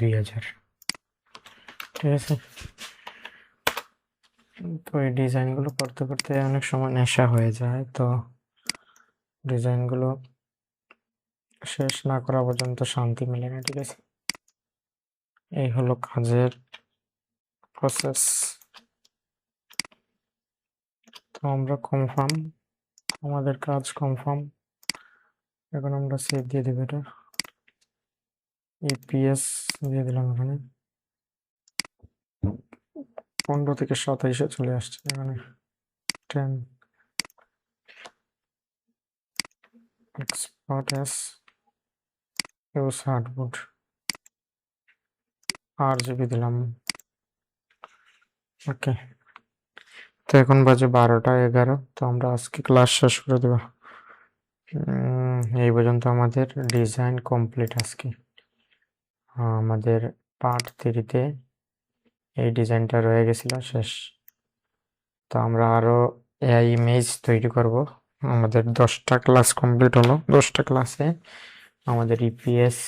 2000। ঠিক আছে, তো এই ডিজাইনগুলো করতে করতে অনেক সময় নেশা হয়ে যায়, তো ডিজাইনগুলো শেষ না করা পর্যন্ত শান্তি মেলে না। ঠিক আছে, এই হলো কাজের প্রসেস। তো আমরা কনফার্ম, আমাদের কাজ কনফার্ম। এখন আমরা সেভ দিয়ে দেবো, এটা ইপিএস দিয়ে দিলাম। এখানে 15 থেকে 27-এ চলে আসছে। এখানে 10 export as use hardwood RGB দিলাম। ওকে, তো এখন বাজে 12টা 11। তো আমরা আজকে ক্লাস শেষ করে দেবো। এই পর্যন্ত আমাদের ডিজাইন কমপ্লিট আজকে। আমাদের পার্ট 3-তে এই ডিজাইনটা রয়ে গেছিল, শেষ। তো আমরা আরো এআই ইমেজ তৈরি করব। আমাদের 10টা ক্লাস কমপ্লিট হলো। 10টা ক্লাসে আমাদের ইপিএস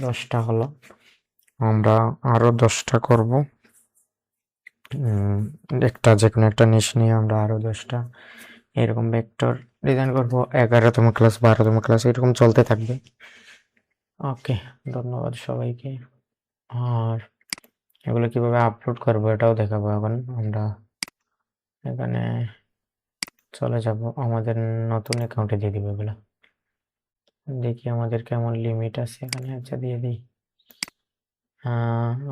10টা হলো। আমরা আরো 10টা করব। একটা যে কোনো একটা নিশ নিয়ে আমরা আরো 10টা এরকম ভেক্টর ডিজাইন করব। 11তম ক্লাস, 12তম ক্লাস এরকম চলতে থাকবে। ওকে, ধন্যবাদ সবাইকে। আর এগুলো কিভাবে আপলোড করবো এটাও দেখাবো। এখন আমরা এখানে চলে যাব, আমাদের নতুন অ্যাকাউন্টে দিয়ে দিব এগুলো। দেখি আমাদের কেমন লিমিট আছে এখানে। আচ্ছা, দিয়ে দিই।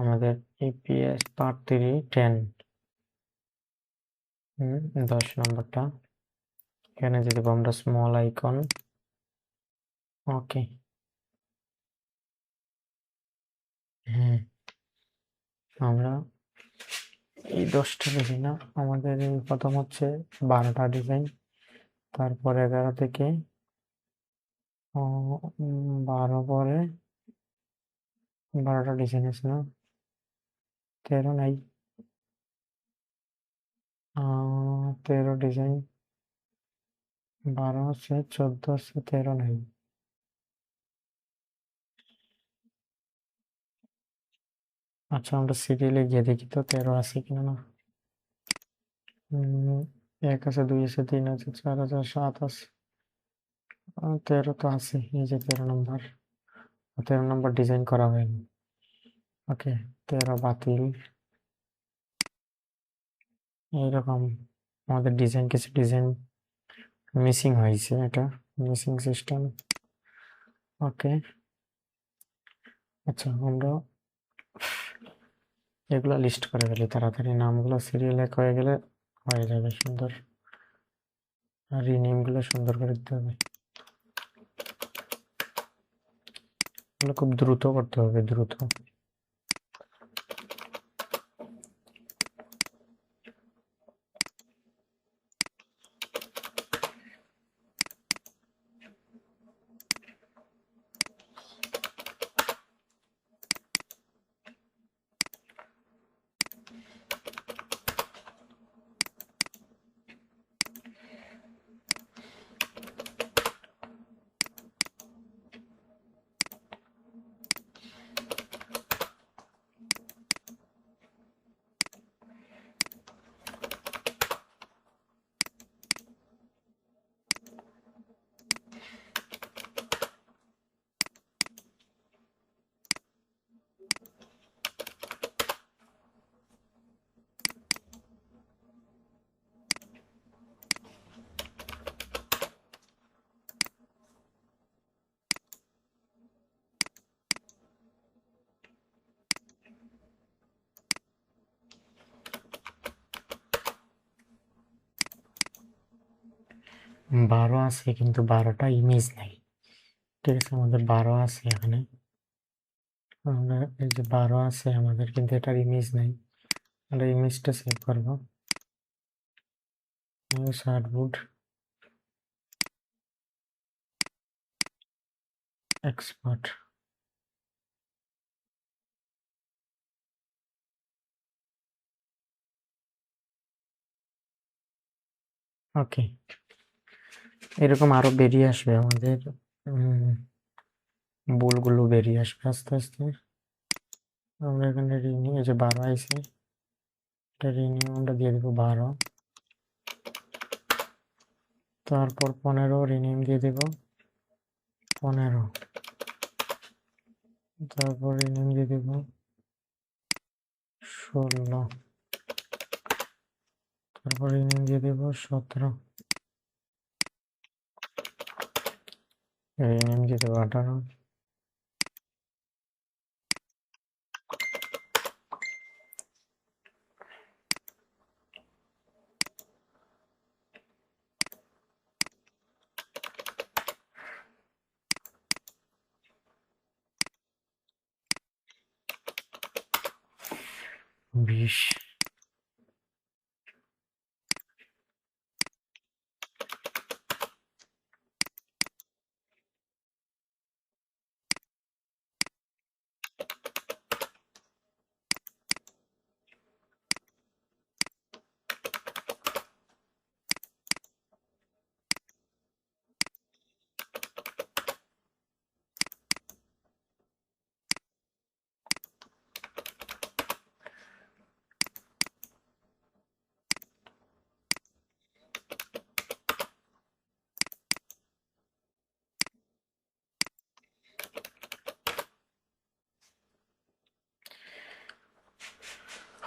আমাদের ইপিএস পার্ট 3 10, 10 নম্বরটা এখানে দিয়ে দেবো আমরা স্মল আইকন। ওকে, হ্যাঁ, আমরা এই 10টা দেখি না। আমাদের প্রথম হচ্ছে 12টা ডিজাইন, তারপর 11 থেকে 12 পরে 12টা ডিজাইন আছে না? 13 নাই, 13 ডিজাইন, 12 আছে, 14 আছে, 13 নাই। আচ্ছা, আমরা সিরিয়ালে গিয়ে দেখি তো 13 আছে কিনা না। 1 আছে, 2 আছে, 3 আছে, 4 আছে, 7 আছে, 13 তো আছে। এই যে 13 নম্বর, 13 নম্বর ডিজাইন করা হয়নি। ওকে, 13 বাতিল। এইরকম আমাদের ডিজাইন, কিছু ডিজাইন মিসিং হয়েছে, এটা মিসিং সিস্টেম। ওকে, আচ্ছা, আমরা এগুলো লিস্ট করে ফেলি তাড়াতাড়ি। নামগুলো সিরিয়াল 1 হয়ে গেলে হয়ে যাবে সুন্দর। আর রিনেমগুলো সুন্দর করে দিতে হবে। এগুলো খুব দ্রুত করতে হবে, দ্রুত। বারো আছে কিন্তু 12টা ইমেজ নাই। ঠিক আছে, আমাদের 12 আছে এখানে। আমরা এই যে 12 আছে আমাদের, কিন্তু এটার ইমেজ নাই। আমরা ইমেজটা সেভ করবো। Hardwood expert. ওকে, এরকম আরো বেরিয়ে আসবে আমাদের। বুলগুলো বেরিয়ে আসবে আস্তে আস্তে। আমরা এখানে রিনিউ, এই যে 12 আইছে, এটা রিনিউ আমরা দিয়ে দেবো 12, তারপর 15 রিনিউ দিয়ে দেব 15, তারপর রিনিউ দিয়ে দেব 16, তারপর রিনিউ দিয়ে দেব 17, রিনিউ দিয়ে দেব 18, বিশ।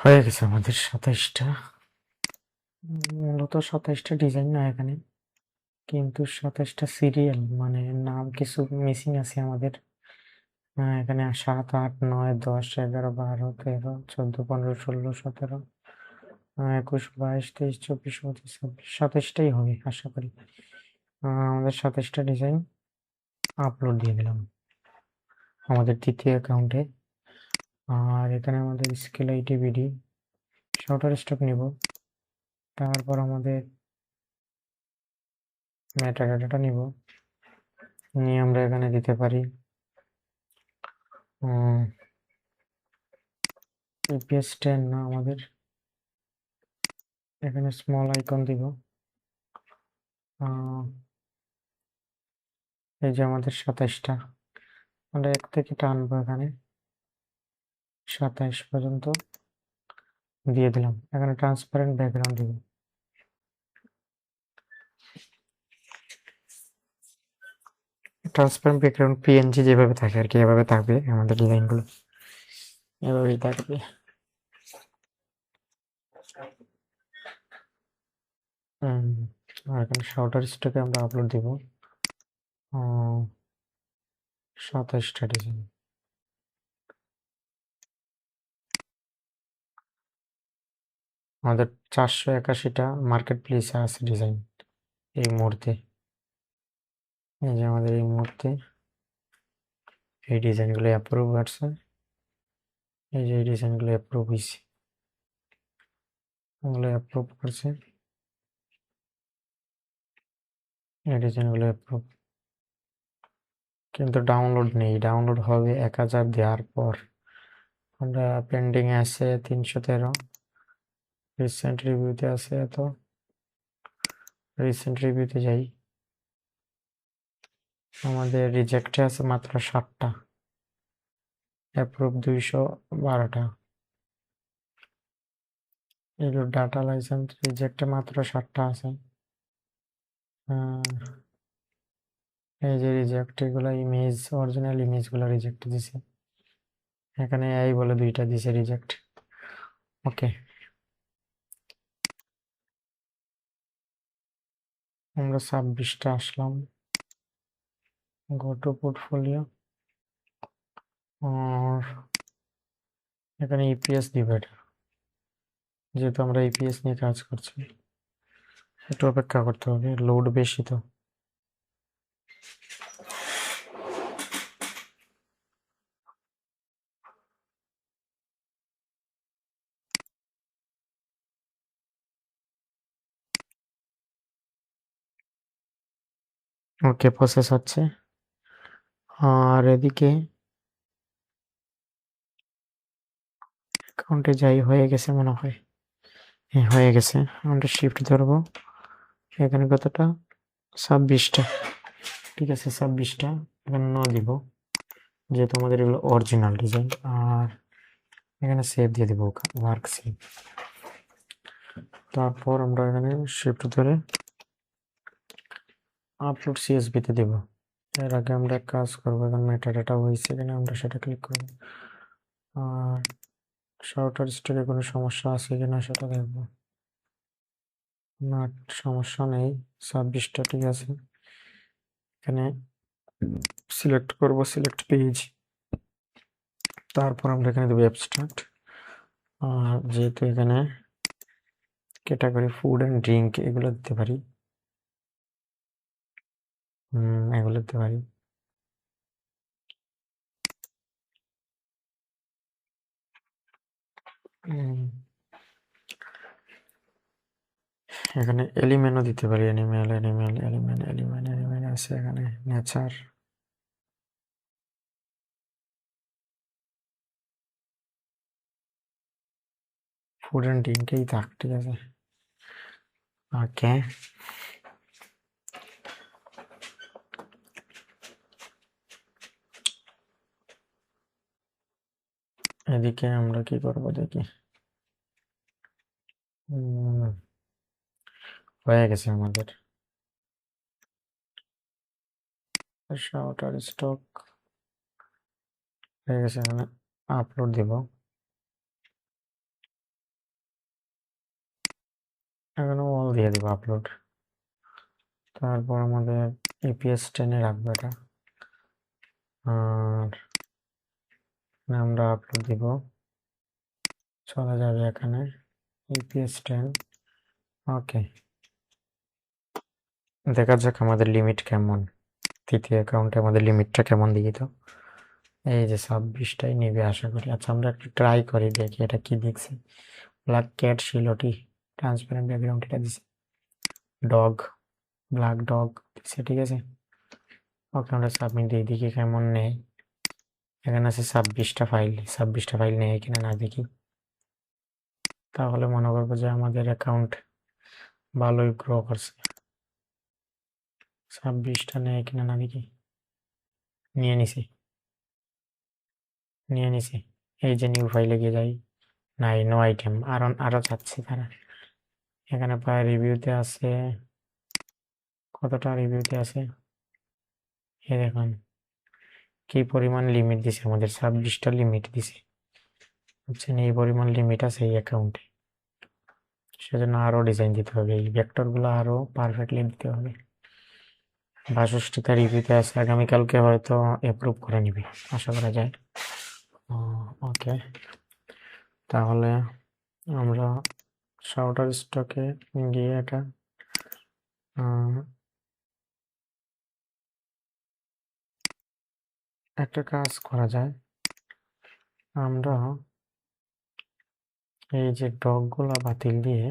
হয়ে গেছে আমাদের 27টা। মূলত 27টা ডিজাইন না এখানে, কিন্তু 27টা সিরিয়াল, মানে নাম কিছু মিসিং আছে আমাদের। এখানে 7, 8, 9, 10, 11, 12, 13, 14, 15, 16, 17, 21, 22, 23, 24, 25, 26, 27টাই হবে আশা করি। আমাদের 27টা ডিজাইন আপলোড দিয়ে দিলাম আমাদের দ্বিতীয় অ্যাকাউন্টে। আর এখানে আমাদের scale IT BD shorter stock নিব, তারপর আমাদের মেটাডাটা নিব, নিয়ে আমরা এখানে দিতে পারি ইপিএস 10 না, আমাদের এখানে স্মল আইকন দিব। এই যে আমাদের 27টা, আমরা 1 থেকে টানবো, এখানে 27 পর্যন্ত দিয়ে দিলাম। এখানে ট্রান্সপারেন্ট ব্যাকগ্রাউন্ড দিব। ট্রান্সপারেন্ট ব্যাকগ্রাউন্ড পিএনজি যেভাবে থাকে আর কি, এভাবে থাকবে আমাদের ডিজাইনগুলো, এভাবেই থাকবে। আর এখানে শর্টার স্টকে আমরা আপলোড দিব 27টা ডিজাইন। আমাদের 481টা মার্কেট প্লেসে আছে ডিজাইন এই মুহূর্তে। এই যে আমাদের এই মুহূর্তে এই ডিজাইনগুলো অ্যাপ্রুভ আছে, এই যে এই ডিজাইনগুলো অ্যাপ্রুভ হয়েছে, ওগুলো অ্যাপ্রুভ করছে, এই ডিজাইনগুলো অ্যাপ্রুভ, কিন্তু ডাউনলোড নেই। ডাউনলোড হবে 1000 দেওয়ার পর। আমরা পেন্ডিং আছে 313, রিসেন্ট রিভিউতে আছে এত, রিসেন্ট রিভিউতে যাই, আমাদের রিজেক্টে আছে মাত্র 7টা, অ্যাপ্রুভ 212টা। এগুলো ডাটা লাইসেন্স রিজেক্টে মাত্র 7টা আছে। এই যে রিজেক্ট, এগুলো ইমেজ, অরিজিনাল ইমেজগুলো রিজেক্ট দিছে। এখানে এই বলে 2টা দিছে রিজেক্ট। ওকে, আমরা 26টা আসলাম, গো টু পোর্টফোলিও, আর এখানে ইপিএস দিব, এটা যেহেতু আমরা ইপিএস নিয়ে কাজ করছি, একটু অপেক্ষা করতে হবে, লোড বেশি তো। ওকে, প্রসেস হচ্ছে। আর এদিকে অ্যাকাউন্টে যাই, হয়ে গেছে মনে হয়। হ্যাঁ, হয়ে গেছে। আমরা শিফট ধরবো, এখানে কতটা, 26টা, ঠিক আছে 26টা এখানে ন দিব, যেহেতু আমাদের এগুলো অরিজিনাল ডিজাইন। আর এখানে সেভ দিয়ে দিব, ওয়ার্ক সেভ। তারপর আমরা এখানে শিফট ধরে আপলোড সিএসভি তে দেব। এর আগে আমরা এক কাজ করবো, এখন মেটা ডেটা হয়েছে কিনা আমরা সেটা ক্লিক করব, আর শাউটার স্টকে কোনো সমস্যা আছে কিনা সেটা দেখব। না, সমস্যা নেই, 26টা ঠিক আছে। এখানে সিলেক্ট করব, সিলেক্ট পেজ, তারপর আমরা এখানে দেবো অ্যাবস্ট্রাক্ট। আর যেহেতু এখানে ক্যাটাগরি ফুড অ্যান্ড ড্রিঙ্ক এগুলো দিতে পারি, এগুলো দিতে পারি। এখানে এলিমেন্টও দিতে পারি, এলিমেন্ট আছে এখানে, নেচার। ফুড অ্যান্ড ড্রিঙ্কেই থাক, ঠিক আছে। ওকে, এদিকে আমরা কি করব দেখি। হয়ে গেছে আমাদের শাউটার স্টক হয়ে গেছে। এখানে আপলোড দিব, এখানে অল দিয়ে দিব আপলোড। তারপর আমাদের ইপিএস টেনে রাখবো এটা, আর আমরা আপলোড দিব, চলে যাবে এখানে ইপিএস 10। ওকে, দেখা যাক আমাদের লিমিট কেমন, তৃতীয় অ্যাকাউন্টে আমাদের লিমিটটা কেমন দিই তো। এই যে 26টাই নেবে আশা করি। আচ্ছা, আমরা একটু ট্রাই করি, দেখি এটা কি দেখছি। ব্ল্যাক ক্যাট শিলটি ট্রান্সপারেন্ট ব্যাকগ্রাউন্ড এটা দিছে, ডগ, ব্ল্যাক ডগ দিছে, ঠিক আছে। ওকে, আমরা সাবমিট দিয়ে দেখি কেমন নেই। এখানে আছে 26টা ফাইল নেই কিনা না দেখি, তাহলে মনে করবো যে আমাদের অ্যাকাউন্ট ভালোই গ্রো করছে। 26টা নেই কিনা না দেখি, নিয়ে নিছি। এই যে নিউ ফাইলে গিয়ে যাই, নাই, নো আইটেম, আরো চাচ্ছি তারা। এখানে প্রায় রিভিউতে আছে, কতটা রিভিউতে আছে এ দেখুন, কি পরিমাণ লিমিট দিছে আমাদের, 26টা লিমিট দিছে, বুঝছেন। এই পরিমাণ লিমিট আছে এই অ্যাকাউন্টে, সেজন্য আরো ডিজাইন দিতে হবে, এই ভেক্টরগুলো আরো পারফেক্টলি দিতে হবে। 62টা রিভিউতে আছে, আগামীকালকে হয়তো অ্যাপ্রুভ করে নিবে, আশা করা যায়। ওকে, তাহলে আমরা শাউটার স্টকে গিয়ে এটা একটা কাজ করা যায়, আমরা এই যে ডগগুলা বাতিল দিয়ে,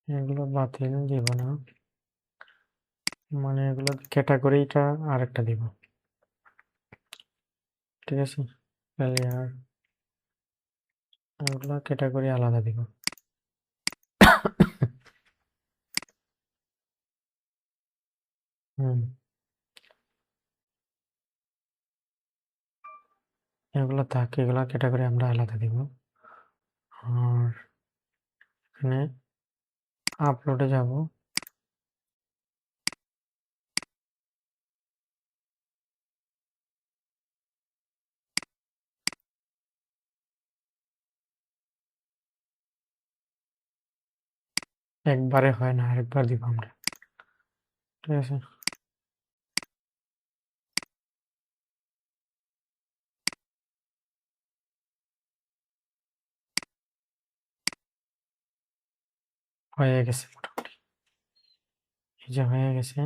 এগুলো বাতিল দিব না, মানে এগুলো ক্যাটাগরিটা আরেকটা দিব, ঠিক আছে। লেয়ার, এগুলো ক্যাটাগরি আলাদা দিব। এগুলো থাকে, এগুলো ক্যাটাগরি আমরা আলাদা দিব। আর এখানে আপলোডে যাব, একবারে হয় না, আরেকবার দিব আমরা, ঠিক আছে। হয়ে গেছে মোটামুটি, এই যে হয়ে গেছে।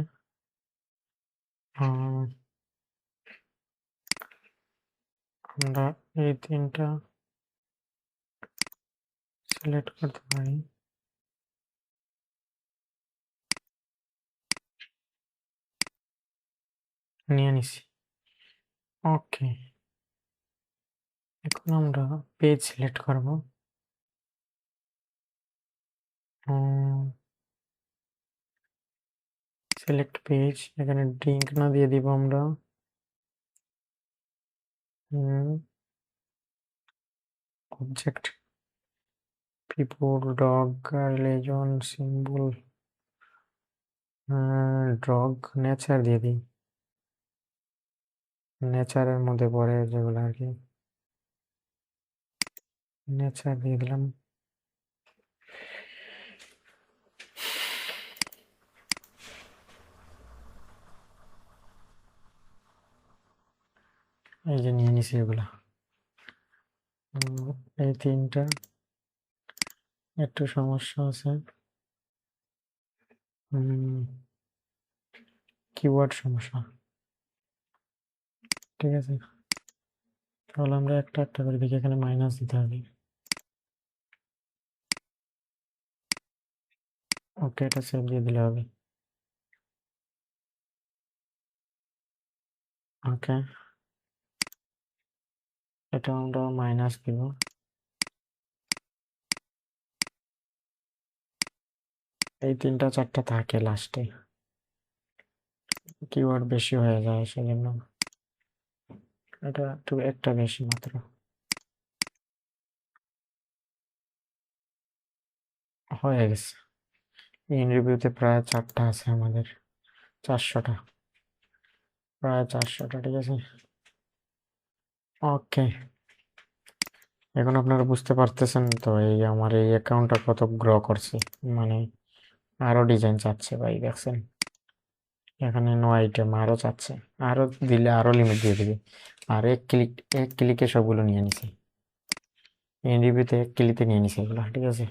আমরা এই তিনটা সিলেক্ট করতে পারি, নিয়ে নিছি। ওকে, এখন আমরা পেজ সিলেক্ট করব, সিলেক্ট পেজ, এখানে ড্রিঙ্ক না দিয়ে দিব আমরা, object people dog religion symbol dog nature দিয়ে দিই, নেচারের মধ্যে পড়ে যেগুলো আর কি, নেচার দিয়ে দিলাম। এই যে নিয়ে নিছি এগুলা। এই তিনটা একটু সমস্যা আছে, কিওয়ার্ড সমস্যা। ঠিক আছে, তাহলে আমরা একটা একটা করে দেখি, এখানে মাইনাস দিতে হবে। ওকে, এটা সেভ দিয়ে দিলে হবে। ওকে, এটা আমরা মাইনাস দিব। এই তিনটা চারটা থাকে লাস্টে, কিওয়ার্ড বেশি হয়ে যায় সেজন্য এটা একটু একটা বেশি মাত্র। হয়ে গেছে, ইন রিভিউতে প্রায় 4টা আছে আমাদের, 400টা, প্রায় 400টা। ঠিক আছে, ওকে, এখন আপনারা বুঝতে পারতেছেন তো এই আমার এই অ্যাকাউন্টটা কত গ্রো করছে, মানে আরো ডিজাইন চাচ্ছে ভাই, দেখছেন এখানে নো আইটেম আরো চাচ্ছে, আরো দিলে আরো লিমিট দিয়ে দিবে। আর এক ক্লিকে সবগুলো নিয়ে নিছে, ইন রিভিউতে এক ক্লিকে নিয়ে নিছে এগুলো। ঠিক আছে,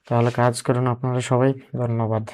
তাহলে কাজ করুন আপনারা সবাই, ধন্যবাদ।